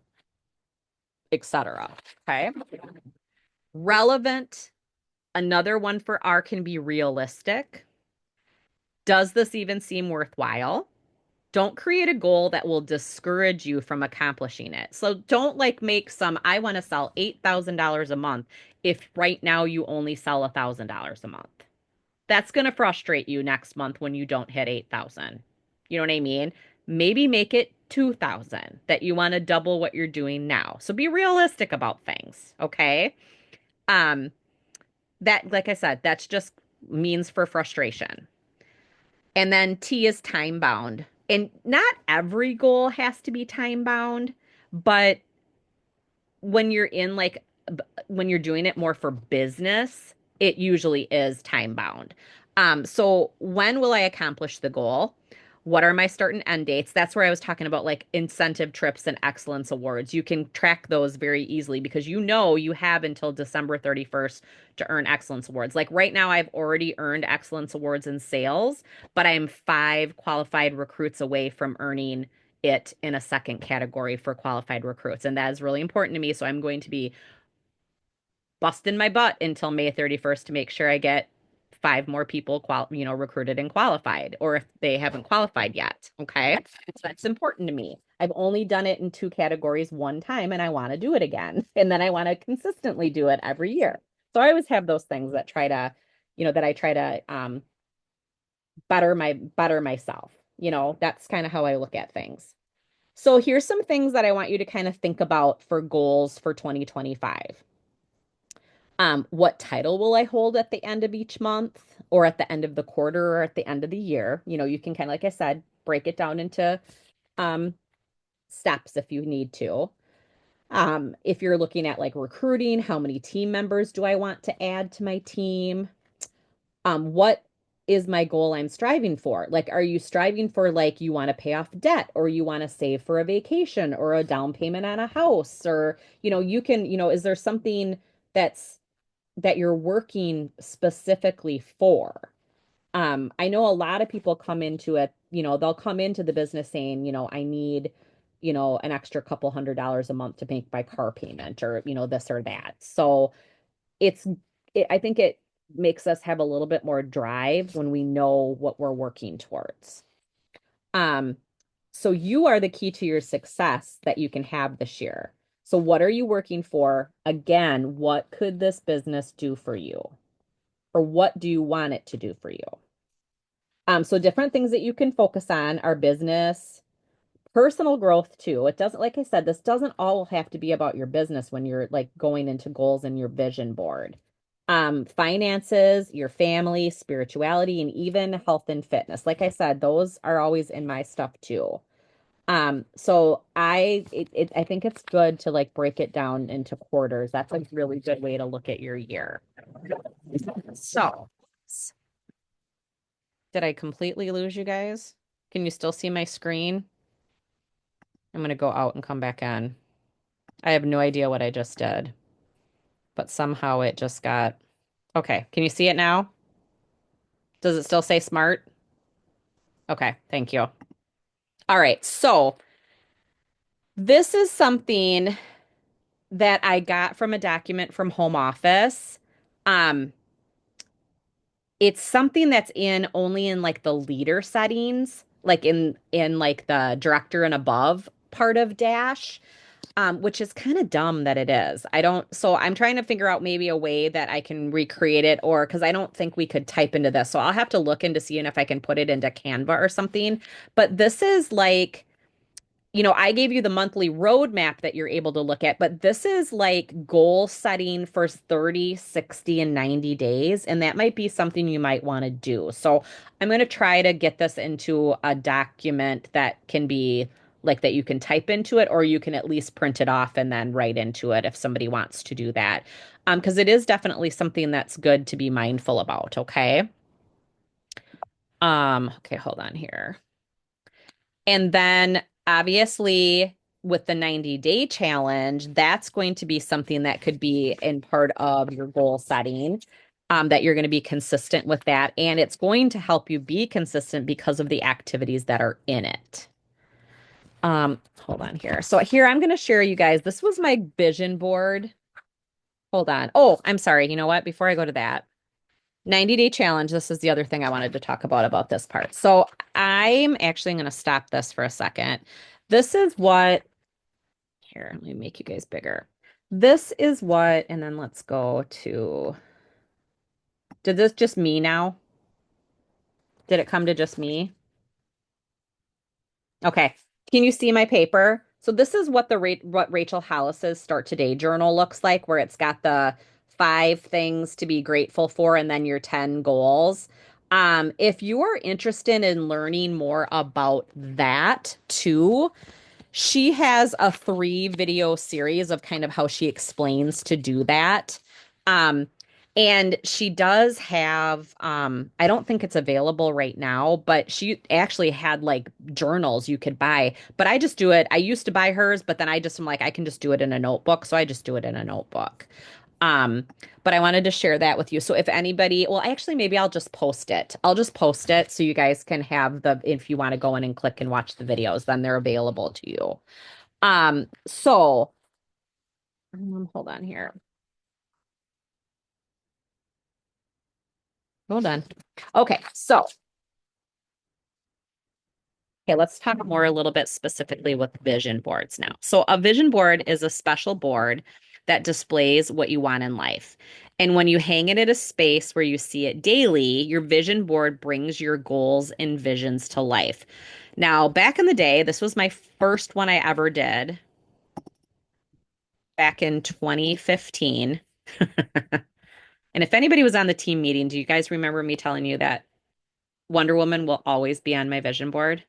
etc. Okay. Relevant. Another one for R can be realistic. Does this even seem worthwhile? Don't create a goal that will discourage you from accomplishing it. So don't like make some, I want to sell $8,000 a month if right now you only sell $1,000 a month. That's going to frustrate you next month when you don't hit 8,000. You know what I mean? Maybe make it 2,000 that you want to double what you're doing now. So be realistic about things, okay? Um that like I said, that's just means for frustration. And then T is time bound. And not every goal has to be time bound, but when you're in like when you're doing it more for business, it usually is time bound. So when will I accomplish the goal? What are my start and end dates? That's where I was talking about like incentive trips and excellence awards. You can track those very easily because you know you have until December 31st to earn excellence awards. Like right now, I've already earned excellence awards in sales, but I am 5 qualified recruits away from earning it in a second category for qualified recruits. And that is really important to me. So I'm going to be busting my butt until May 31st to make sure I get 5 more people recruited and qualified, or if they haven't qualified yet. Okay. So that's important to me. I've only done it in 2 categories one time and I want to do it again. And then I want to consistently do it every year. So I always have those things that try to, that I try to better myself. That's kind of how I look at things. So here's some things that I want you to kind of think about for goals for 2025. What title will I hold at the end of each month or at the end of the quarter or at the end of the year? You can kind of, like I said, break it down into um, steps if you need to. If you're looking at like recruiting, how many team members do I want to add to my team? What is my goal I'm striving for? Like, are you striving for like you want to pay off debt or you want to save for a vacation or a down payment on a house? Or, you can, is there something that you're working specifically for? I know a lot of people come into it, they'll come into the business saying, I need, an extra couple $100 a month to make my car payment or, this or that. So it's I think it makes us have a little bit more drive when we know what we're working towards. Um, so you are the key to your success that you can have this year. So what are you working for? Again, what could this business do for you? Or what do you want it to do for you? So different things that you can focus on are business, personal growth too. It doesn't, like I said, this doesn't all have to be about your business when you're like going into goals and your vision board. Finances, your family, spirituality, and even health and fitness. Like I said, those are always in my stuff too. So I think it's good to like break it down into quarters. That's a really good way to look at your year. So, did I completely lose you guys? Can you still see my screen? I'm gonna go out and come back in. I have no idea what I just did, but somehow it just got, okay. Can you see it now? Does it still say smart? Okay, thank you. All right, so this is something that I got from a document from home office. Um, it's something that's in only in like the leader settings, like in like the director and above part of Dash, which is kind of dumb that it is. I don't, so I'm trying to figure out maybe a way that I can recreate it, or because I don't think we could type into this. So I'll have to look into seeing if I can put it into Canva or something. But this is like, I gave you the monthly roadmap that you're able to look at, but this is like goal setting for 30, 60, and 90 days. And that might be something you might want to do. So I'm going to try to get this into a document that can be like that you can type into it, or you can at least print it off and then write into it if somebody wants to do that. Because it is definitely something that's good to be mindful about. Okay. Okay, hold on here. And then obviously with the 90-day challenge, that's going to be something that could be in part of your goal setting, that you're going to be consistent with that. And it's going to help you be consistent because of the activities that are in it. Hold on here. So here I'm going to share you guys. This was my vision board. Hold on. Oh, I'm sorry. You know what? Before I go to that, 90-day challenge. This is the other thing I wanted to talk about this part. So I'm actually going to stop this for a second. This is what, here, let me make you guys bigger. This is what, and then let's go to, did this just me now? Did it come to just me? Okay. Can you see my paper? So this is what what Rachel Hollis's Start Today journal looks like, where it's got the 5 things to be grateful for and then your 10 goals. If you are interested in learning more about that too, she has a 3 video series of kind of how she explains to do that. Um, and she does have, I don't think it's available right now, but she actually had like journals you could buy. But I just do it. I used to buy hers, but then I just am like, I can just do it in a notebook. So I just do it in a notebook. Um, but I wanted to share that with you. So if anybody, well, actually, maybe I'll just post it. I'll just post it so you guys can have if you want to go in and click and watch the videos, then they're available to you. So hold on here. Hold on. Okay, so okay, let's talk more a little bit specifically with vision boards now. So a vision board is a special board that displays what you want in life. And when you hang it at a space where you see it daily, your vision board brings your goals and visions to life. Now, back in the day, this was my first one I ever did back in 2015. And if anybody was on the team meeting, do you guys remember me telling you that Wonder Woman will always be on my vision board?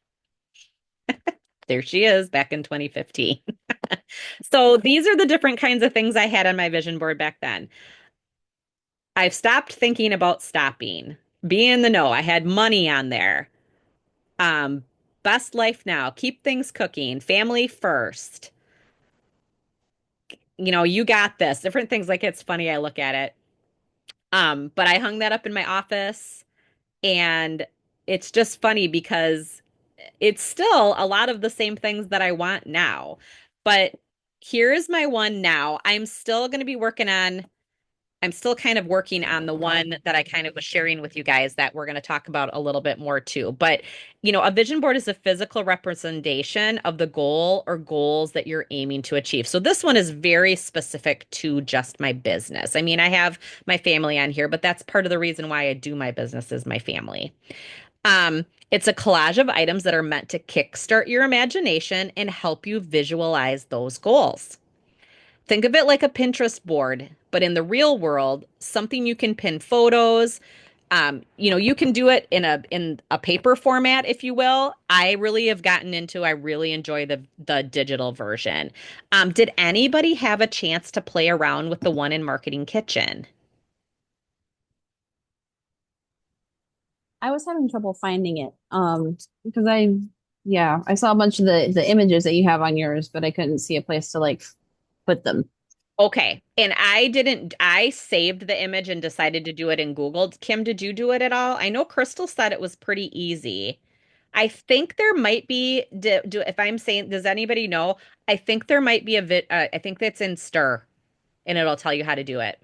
There she is back in 2015. So these are the different kinds of things I had on my vision board back then. I've stopped thinking about stopping. Be in the know. I had money on there. Um, Best life now. Keep things cooking. Family first. You got this. Different things like it's funny. I look at it. But I hung that up in my office, and it's just funny because it's still a lot of the same things that I want now. But here is my one now. I'm still kind of working on the one that I kind of was sharing with you guys that we're going to talk about a little bit more too. But, a vision board is a physical representation of the goal or goals that you're aiming to achieve. So this one is very specific to just my business. I mean, I have my family on here, but that's part of the reason why I do my business is my family. It's a collage of items that are meant to kickstart your imagination and help you visualize those goals. Think of it like a Pinterest board, but in the real world, something you can pin photos. You can do it in a paper format, if you will. I really have gotten into, I really enjoy the digital version. Did anybody have a chance to play around with the one in Marketing Kitchen? I was having trouble finding it. Because I saw a bunch of the images that you have on yours, but I couldn't see a place to like put them. Okay. And I saved the image and decided to do it in Google. Kim, did you do it at all? I know Crystal said it was pretty easy. I think there might be, if I'm saying, does anybody know? I think there might be I think that's in Stir, and it'll tell you how to do it.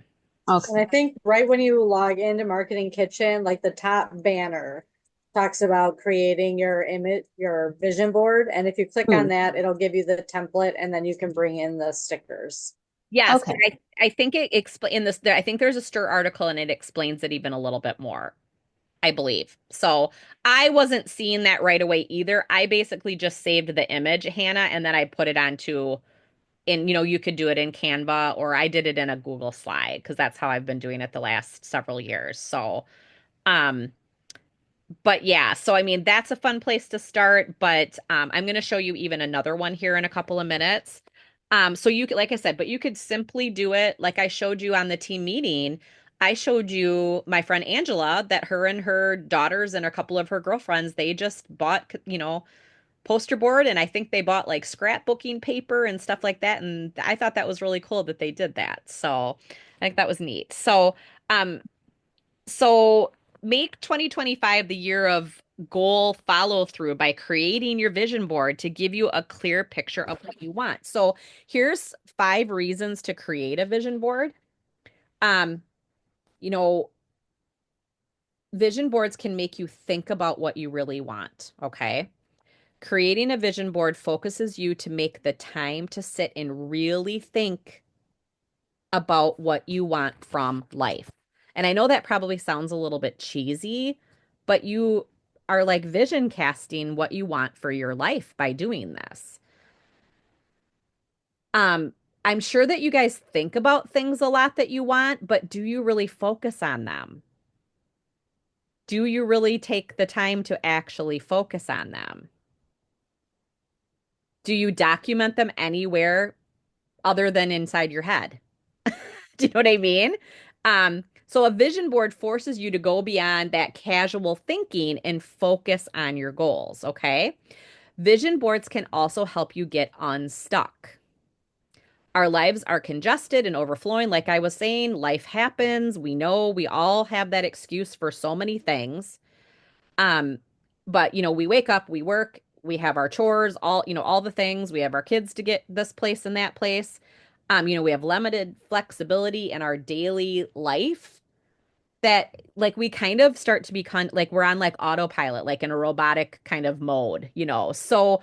Okay. And I think right when you log into Marketing Kitchen, like the top banner talks about creating your image, your vision board. And if you click on Hmm. that, it'll give you the template and then you can bring in the stickers. Yes, Okay. and I think it explain in this there I think there's a Stir article and it explains it even a little bit more, I believe. So I wasn't seeing that right away either. I basically just saved the image, Hannah, and then I put it onto you could do it in Canva or I did it in a Google slide because that's how I've been doing it the last several years. So, um, but yeah, so I mean, that's a fun place to start, but I'm going to show you even another one here in a couple of minutes. So you could, like I said, but you could simply do it like I showed you on the team meeting. I showed you my friend Angela that her and her daughters and a couple of her girlfriends, they just bought, poster board and I think they bought like scrapbooking paper and stuff like that. And I thought that was really cool that they did that. So I think that was neat. Um, so make 2025 the year of goal follow through by creating your vision board to give you a clear picture of what you want. So here's 5 reasons to create a vision board. Um, you know, Vision boards can make you think about what you really want. Okay. Creating a vision board focuses you to make the time to sit and really think about what you want from life. And I know that probably sounds a little bit cheesy, but you are like vision casting what you want for your life by doing this. Um, I'm sure that you guys think about things a lot that you want, but do you really focus on them? Do you really take the time to actually focus on them? Do you document them anywhere other than inside your head? Do you know what I mean? So a vision board forces you to go beyond that casual thinking and focus on your goals, okay? Vision boards can also help you get unstuck. Our lives are congested and overflowing. Like I was saying, life happens. We know we all have that excuse for so many things. Um, but we wake up, we work, we have our chores, all the things. We have our kids to get this place and that place. We have limited flexibility in our daily life that like we kind of start to be like we're on like autopilot, like in a robotic kind of mode. So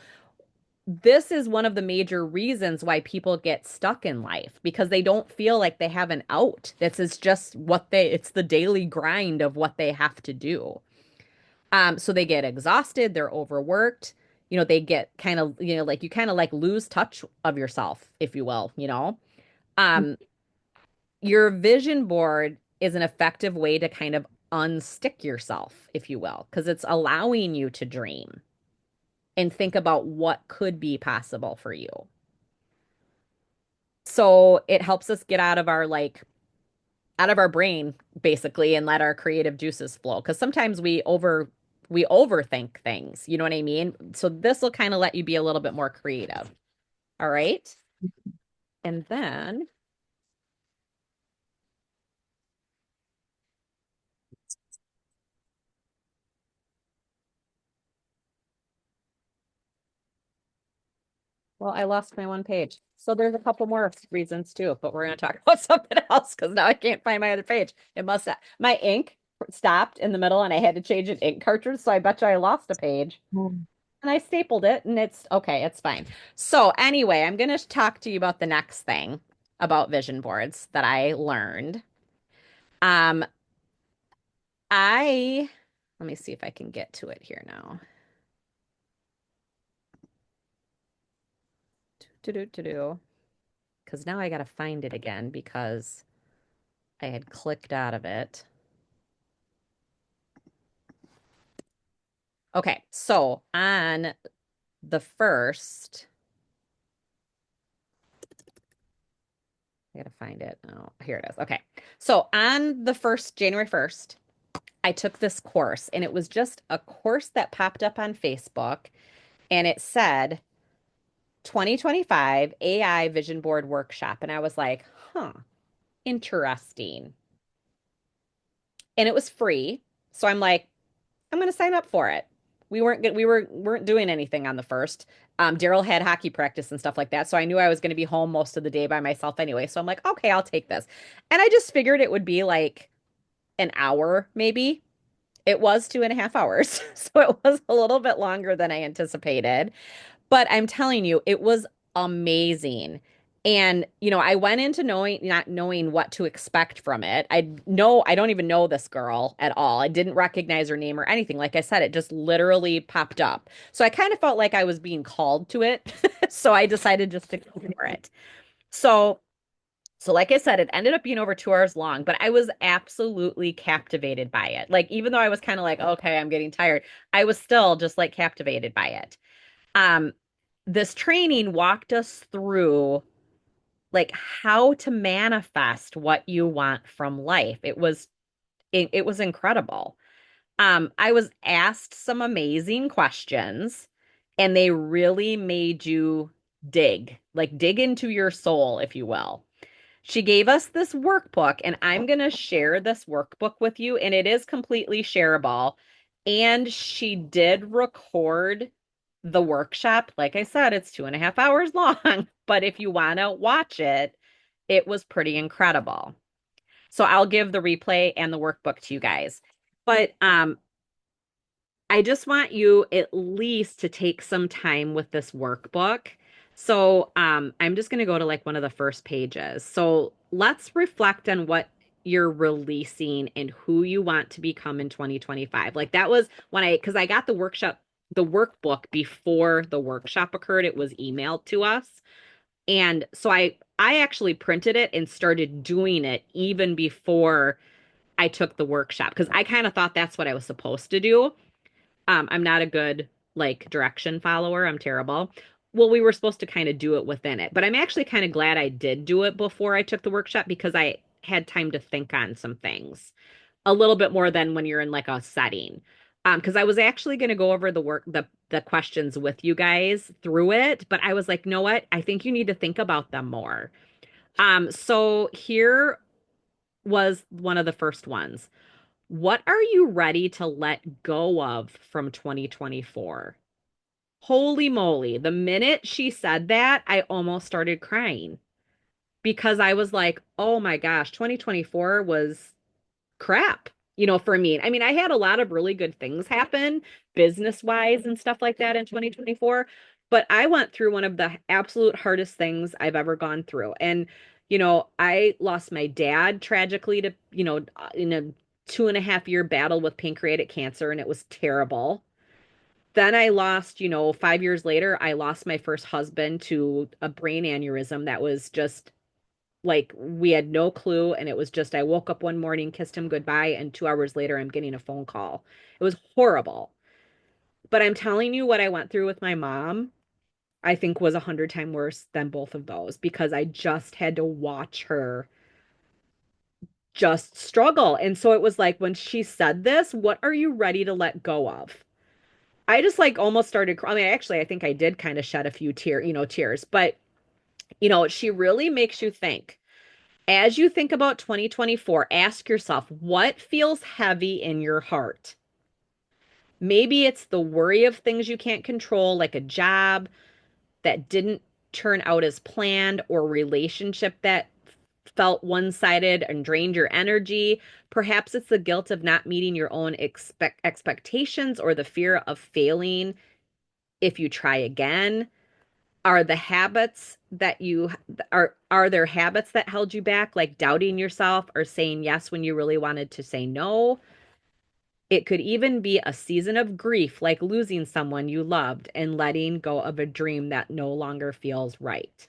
this is one of the major reasons why people get stuck in life because they don't feel like they have an out. This is just it's the daily grind of what they have to do. So they get exhausted, they're overworked, they get kind of, like you kind of like lose touch of yourself, if you will. Um, your vision board is an effective way to kind of unstick yourself, if you will, because it's allowing you to dream and think about what could be possible for you. So it helps us get out of our brain basically and let our creative juices flow because sometimes we overthink things, you know what I mean? So this will kind of let you be a little bit more creative. All right. And then well, I lost my one page. So there's a couple more reasons too, but we're going to talk about something else because now I can't find my other page. It must have, my ink stopped in the middle and I had to change an ink cartridge. So I bet you I lost a page. And I stapled it and it's okay, it's fine. So anyway, I'm going to talk to you about the next thing about vision boards that I learned. Um, let me see if I can get to it here now. To do. Because now I got to find it again because I had clicked out of it. Okay, so on the first, I gotta find it. Oh, here it is. Okay. So on the first, January 1st, I took this course and it was just a course that popped up on Facebook and it said 2025 AI Vision Board Workshop. And I was like, huh, interesting. And it was free. So I'm like, I'm going to sign up for it. We weren't doing anything on the first. Daryl had hockey practice and stuff like that, so I knew I was going to be home most of the day by myself anyway. So I'm like, okay, I'll take this. And I just figured it would be like an hour, maybe. It was 2.5 hours, so it was a little bit longer than I anticipated. But I'm telling you, it was amazing. And, I went into not knowing what to expect from it. I don't even know this girl at all. I didn't recognize her name or anything. Like I said, it just literally popped up. So I kind of felt like I was being called to it. So I decided just to go for it. So, so like I said, it ended up being over 2 hours long, but I was absolutely captivated by it. Like, even though I was kind of like, okay, I'm getting tired, I was still just like captivated by it. Um, this training walked us through like how to manifest what you want from life. It was incredible. I was asked some amazing questions and they really made you dig into your soul, if you will. She gave us this workbook, and I'm going to share this workbook with you, and it is completely shareable. And she did record the workshop. Like I said, it's 2.5 hours long, but if you want to watch it, it was pretty incredible. So I'll give the replay and the workbook to you guys. But I just want you at least to take some time with this workbook. So, I'm just going to go to like one of the first pages. So, let's reflect on what you're releasing and who you want to become in 2025. Like that was because I got the workbook before the workshop occurred. It was emailed to us. And so I actually printed it and started doing it even before I took the workshop because I kind of thought that's what I was supposed to do. I'm not a good like direction follower. I'm terrible. Well, we were supposed to kind of do it within it, but I'm actually kind of glad I did do it before I took the workshop because I had time to think on some things a little bit more than when you're in like a setting. Because I was actually going to go over the questions with you guys through it, but I was like, know what? I think you need to think about them more. So here was one of the first ones. What are you ready to let go of from 2024? Holy moly. The minute she said that, I almost started crying because I was like, oh my gosh, 2024 was crap, for me. I mean, I had a lot of really good things happen business wise and stuff like that in 2024, but I went through one of the absolute hardest things I've ever gone through. And, I lost my dad tragically to, in a 2.5 year battle with pancreatic cancer, and it was terrible. Then I lost, 5 years later, I lost my first husband to a brain aneurysm that was just like we had no clue. And it was just, I woke up one morning, kissed him goodbye, and 2 hours later, I'm getting a phone call. It was horrible. But I'm telling you, what I went through with my mom, I think was 100 times worse than both of those because I just had to watch her just struggle. And so it was like when she said this, what are you ready to let go of? I just like almost started crying. I mean, actually, I think I did kind of shed a few tears, but she really makes you think. As you think about 2024, ask yourself what feels heavy in your heart. Maybe it's the worry of things you can't control, like a job that didn't turn out as planned, or relationship that felt one-sided and drained your energy. Perhaps it's the guilt of not meeting your own expectations, or the fear of failing if you try again. Are there habits that held you back, like doubting yourself or saying yes when you really wanted to say no? It could even be a season of grief, like losing someone you loved and letting go of a dream that no longer feels right.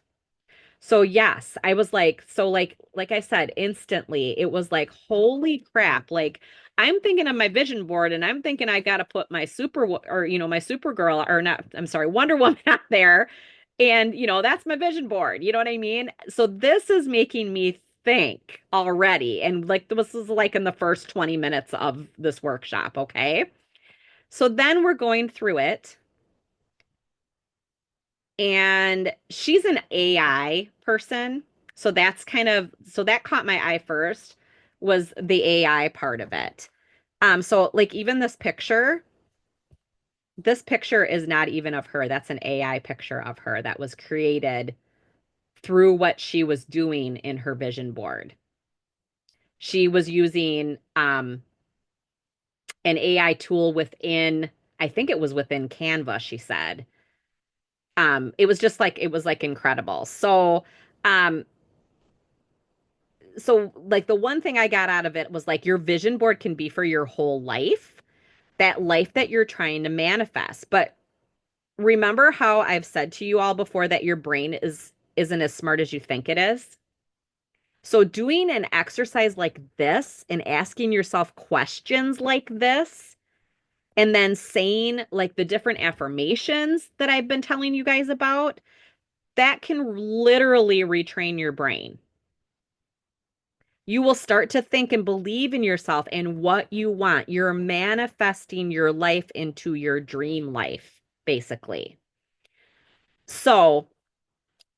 So yes, I was like, so like I said, instantly, it was like, holy crap. Like I'm thinking of my vision board and I'm thinking I got to put my my Supergirl, or not, I'm sorry, Wonder Woman out there. And that's my vision board. You know what I mean? So this is making me think already. And like this is like in the first 20 minutes of this workshop, okay? So then we're going through it, and she's an AI person. So that caught my eye first, was the AI part of it. So like even this picture, this picture is not even of her. That's an AI picture of her that was created through what she was doing in her vision board. She was using an AI tool within, I think it was within Canva, she said. It was just like it was like incredible. Um, so like the one thing I got out of it was like your vision board can be for your whole life, that life that you're trying to manifest. But remember how I've said to you all before that your brain isn't as smart as you think it is? So doing an exercise like this and asking yourself questions like this and then saying like the different affirmations that I've been telling you guys about, that can literally retrain your brain. You will start to think and believe in yourself and what you want. You're manifesting your life into your dream life, basically. So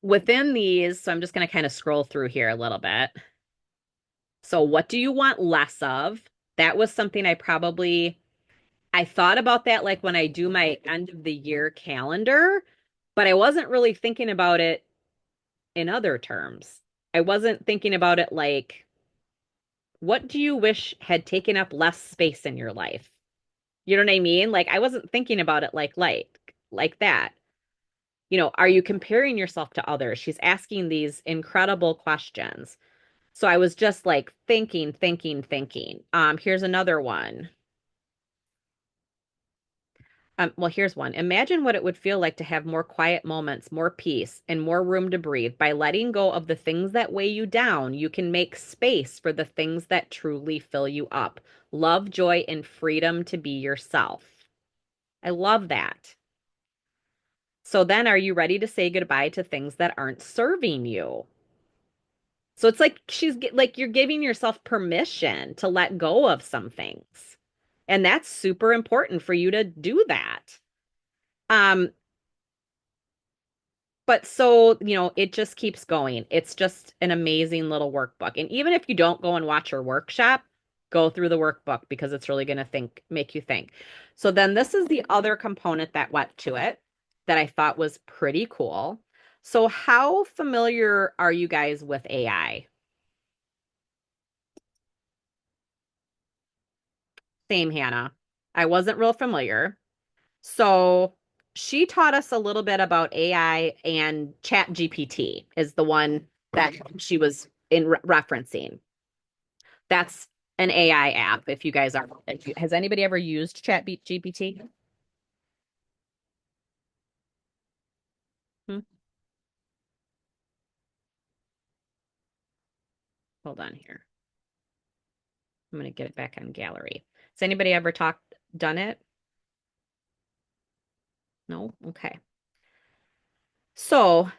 within these, so I'm just going to kind of scroll through here a little bit. So what do you want less of? That was something I thought about that like when I do my end of the year calendar, but I wasn't really thinking about it in other terms. I wasn't thinking about it like, what do you wish had taken up less space in your life? You know what I mean? Like I wasn't thinking about it like that. You know, are you comparing yourself to others? She's asking these incredible questions. So I was just like thinking. Here's another one. Well, here's one. Imagine what it would feel like to have more quiet moments, more peace, and more room to breathe. By letting go of the things that weigh you down, you can make space for the things that truly fill you up. Love, joy, and freedom to be yourself. I love that. So then, are you ready to say goodbye to things that aren't serving you? So it's like like you're giving yourself permission to let go of some things. And that's super important for you to do that. Um, but so, you know, it just keeps going. It's just an amazing little workbook. And even if you don't go and watch your workshop, go through the workbook because it's really going to make you think. So then this is the other component that went to it that I thought was pretty cool. So how familiar are you guys with AI? Same, Hannah. I wasn't real familiar. So she taught us a little bit about AI, and Chat GPT is the one that she was in referencing. That's an AI app. If you guys are, has anybody ever used Chat GPT? Hmm? Hold on here. I'm going to get it back on gallery. Has anybody ever done it? No? Okay. So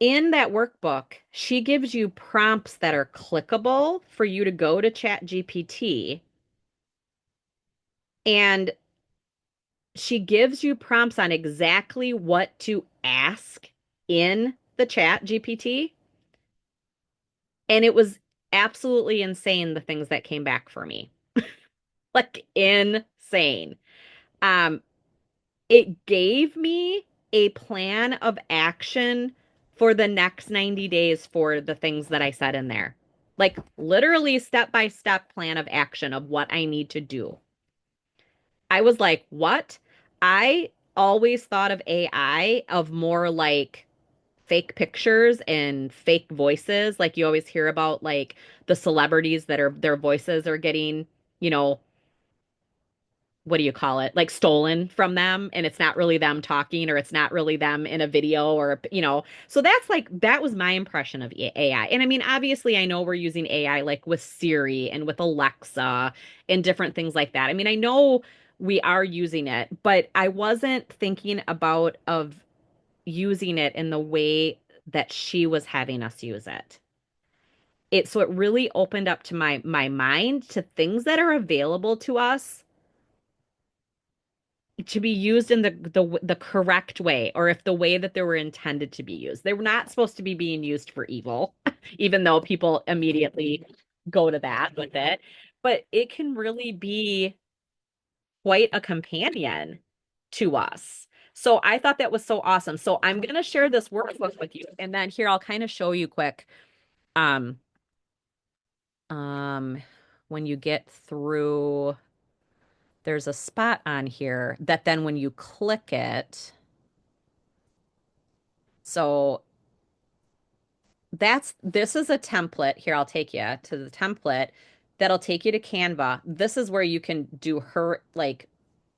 in that workbook, she gives you prompts that are clickable for you to go to Chat GPT, and she gives you prompts on exactly what to ask in the Chat GPT. And it was absolutely insane the things that came back for me. Like insane. Um, it gave me a plan of action for the next 90 days for the things that I said in there. Like literally step by step plan of action of what I need to do. I was like, what? I always thought of AI of more like fake pictures and fake voices. Like you always hear about like the celebrities that are their voices are getting, you know, what do you call it? Like stolen from them and it's not really them talking or it's not really them in a video or you know. So that's like that was my impression of AI. And I mean, obviously I know we're using AI like with Siri and with Alexa and different things like that. I mean, I know we are using it, but I wasn't thinking about of using it in the way that she was having us use it. So it really opened up to my mind to things that are available to us to be used in the correct way, or if the way that they were intended to be used. They were not supposed to be being used for evil, even though people immediately go to that with it. But it can really be quite a companion to us. So I thought that was so awesome. So I'm going to share this workbook with you. And then here, I'll kind of show you quick. Um, um, when you get through, there's a spot on here that then when you click it, so this is a template. Here, I'll take you to the template that'll take you to Canva. This is where you can do her like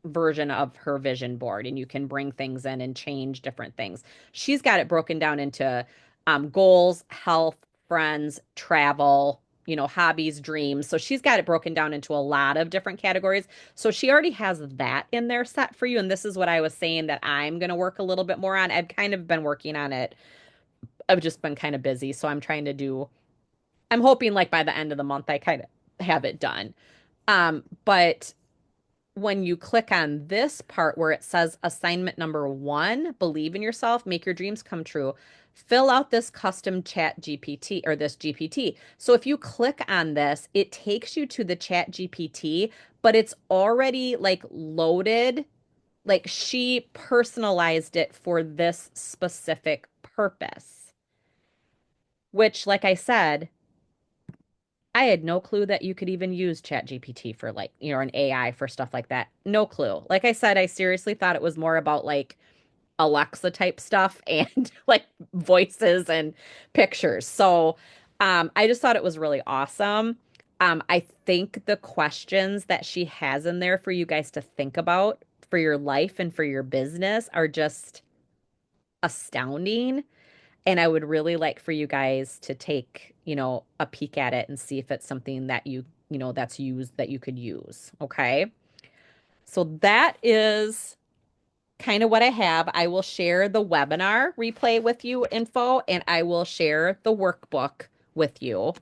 version of her vision board and you can bring things in and change different things. She's got it broken down into goals, health, friends, travel, hobbies, dreams. So she's got it broken down into a lot of different categories. So she already has that in there set for you. And this is what I was saying that I'm going to work a little bit more on. I've kind of been working on it. I've just been kind of busy. So I'm hoping like by the end of the month, I kind of have it done. But when you click on this part where it says assignment number 1, believe in yourself, make your dreams come true, fill out this custom chat GPT or this GPT. So if you click on this, it takes you to the chat GPT, but it's already like loaded, like she personalized it for this specific purpose, which, like I said, I had no clue that you could even use ChatGPT for like, an AI for stuff like that. No clue. Like I said, I seriously thought it was more about like Alexa type stuff and like voices and pictures. So, I just thought it was really awesome. I think the questions that she has in there for you guys to think about for your life and for your business are just astounding. And I would really like for you guys to take, a peek at it and see if it's something that that's used that you could use. Okay. So that is kind of what I have. I will share the webinar replay with you info and I will share the workbook with you.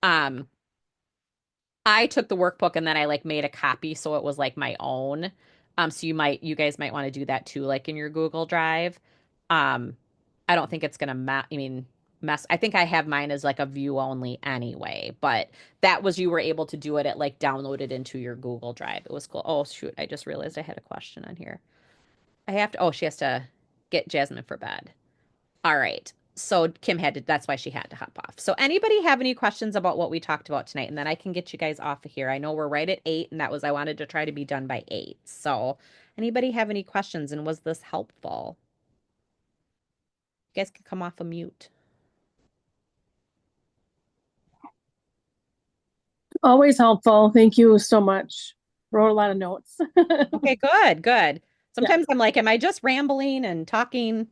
Um, I took the workbook and then I like made a copy so it was like my own. So you guys might want to do that too, like in your Google Drive. Um, I don't think it's gonna mess. I think I have mine as like a view only anyway, but that was you were able to do it at like download it into your Google Drive. It was cool. Oh shoot, I just realized I had a question on here. She has to get Jasmine for bed. All right. So that's why she had to hop off. So anybody have any questions about what we talked about tonight? And then I can get you guys off of here. I know we're right at 8 and I wanted to try to be done by 8. So anybody have any questions and was this helpful? You guys can come off of mute. Always helpful. Thank you so much. Wrote a lot of notes. Okay, good, good. Yeah. Sometimes I'm like, am I just rambling and talking?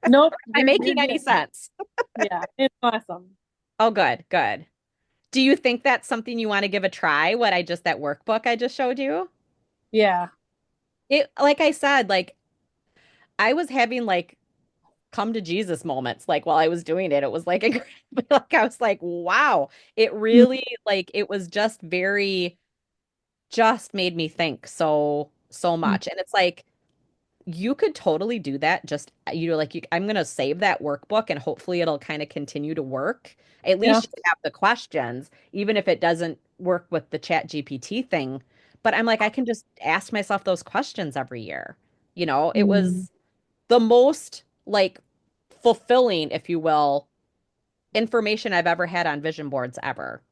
Nope. Am I making any sense? Yeah, it's awesome. Oh, good, good. Do you think that's something you want to give a try? That workbook I just showed you? Yeah. Like I said, like I was having like come to Jesus moments like while I was doing it. It was like like I was like, wow. It really like it was just made me think so much. And it's like you could totally do that just I'm going to save that workbook and hopefully it'll kind of continue to work. At Yeah. least you have the questions even if it doesn't work with the Chat GPT thing. But I'm like I can just ask myself those questions every year. It was the most like fulfilling, if you will, information I've ever had on vision boards ever.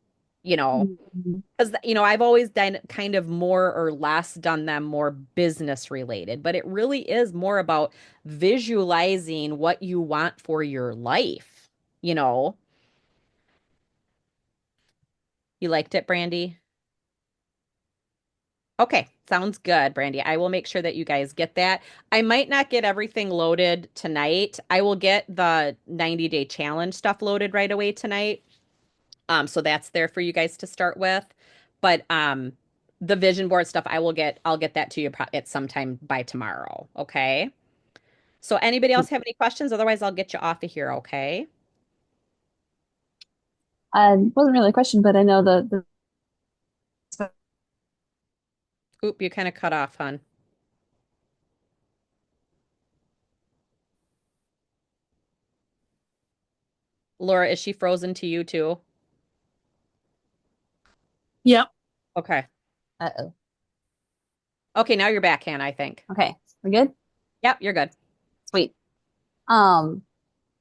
You know, Mhm. because I've always done kind of more or less done them more business related, but it really is more about visualizing what you want for your life. You know, you liked it, Brandy? Okay, sounds good, Brandy. I will make sure that you guys get that. I might not get everything loaded tonight. I will get the 90-day challenge stuff loaded right away tonight. So that's there for you guys to start with. But the vision board stuff, I'll get that to you at some time by tomorrow. Okay. So anybody else have any questions? Otherwise, I'll get you off of here. Okay. Wasn't really a question, but I know the Oop, you kind of cut off, hon. Laura, is she frozen to you too? Yep. Okay. uh-oh. Okay, now you're back, Hannah, I think. Okay, we're good? Yep, you're good. Sweet. Um,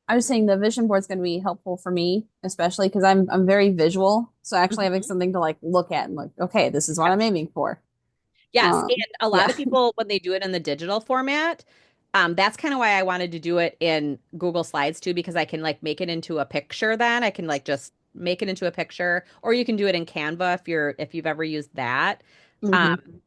I was saying the vision board's going to be helpful for me, especially because I'm very visual. So actually having Mhm. something to like look at and like, okay, this is what I'm aiming for. Yes, and a lot Yeah. of people when they do it in the digital format, that's kind of why I wanted to do it in Google Slides too, because I can like make it into a picture then. I can like just make it into a picture, or you can do it in Canva if you've ever used that. Um, Hmm.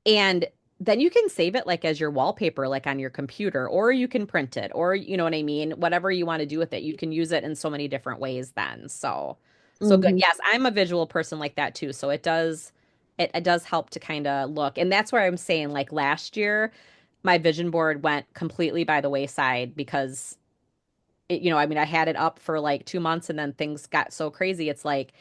and then you can save it like as your wallpaper, like on your computer, or you can print it, or you know what I mean? Whatever you want to do with it, you can use it in so many different ways then. So good. Hmm. Yes, I'm a visual person like that too. So it does help to kind of look. And that's where I'm saying like last year, my vision board went completely by the wayside because I mean, I had it up for like 2 months and then things got so crazy. It's like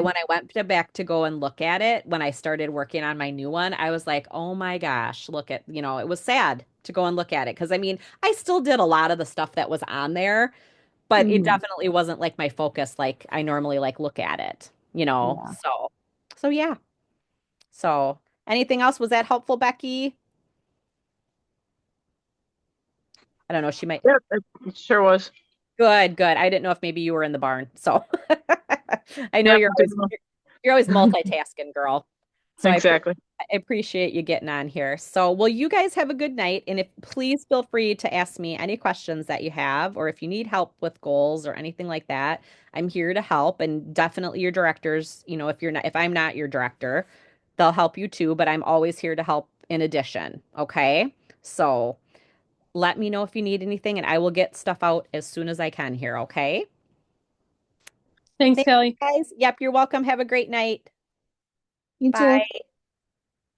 when I went back to go and look at it, when I started working on my new one, I was like, oh my gosh, look at, it was sad to go and look at it. Because I mean, I still did a lot of the stuff that was on there, but it Hmm. definitely wasn't like my focus, like I normally like look at it. Yeah. So yeah. So anything else? Was that helpful, Becky? I don't know. She might. Yep, it sure was. Good, good. I didn't know if maybe you were in the barn. So I know Yep, you're always multitasking, girl. So exactly. I appreciate you getting on here. So, well, you guys have a good night. And if please feel free to ask me any questions that you have, or if you need help with goals or anything like that, I'm here to help. And definitely your directors, if I'm not your director, they'll help you too, but I'm always here to help in addition. Okay. So let me know if you need anything and I will get stuff out as soon as I can here. Okay. Thanks, Thanks, Kelly. guys. Yep. You're welcome. Have a great night. You too. Bye.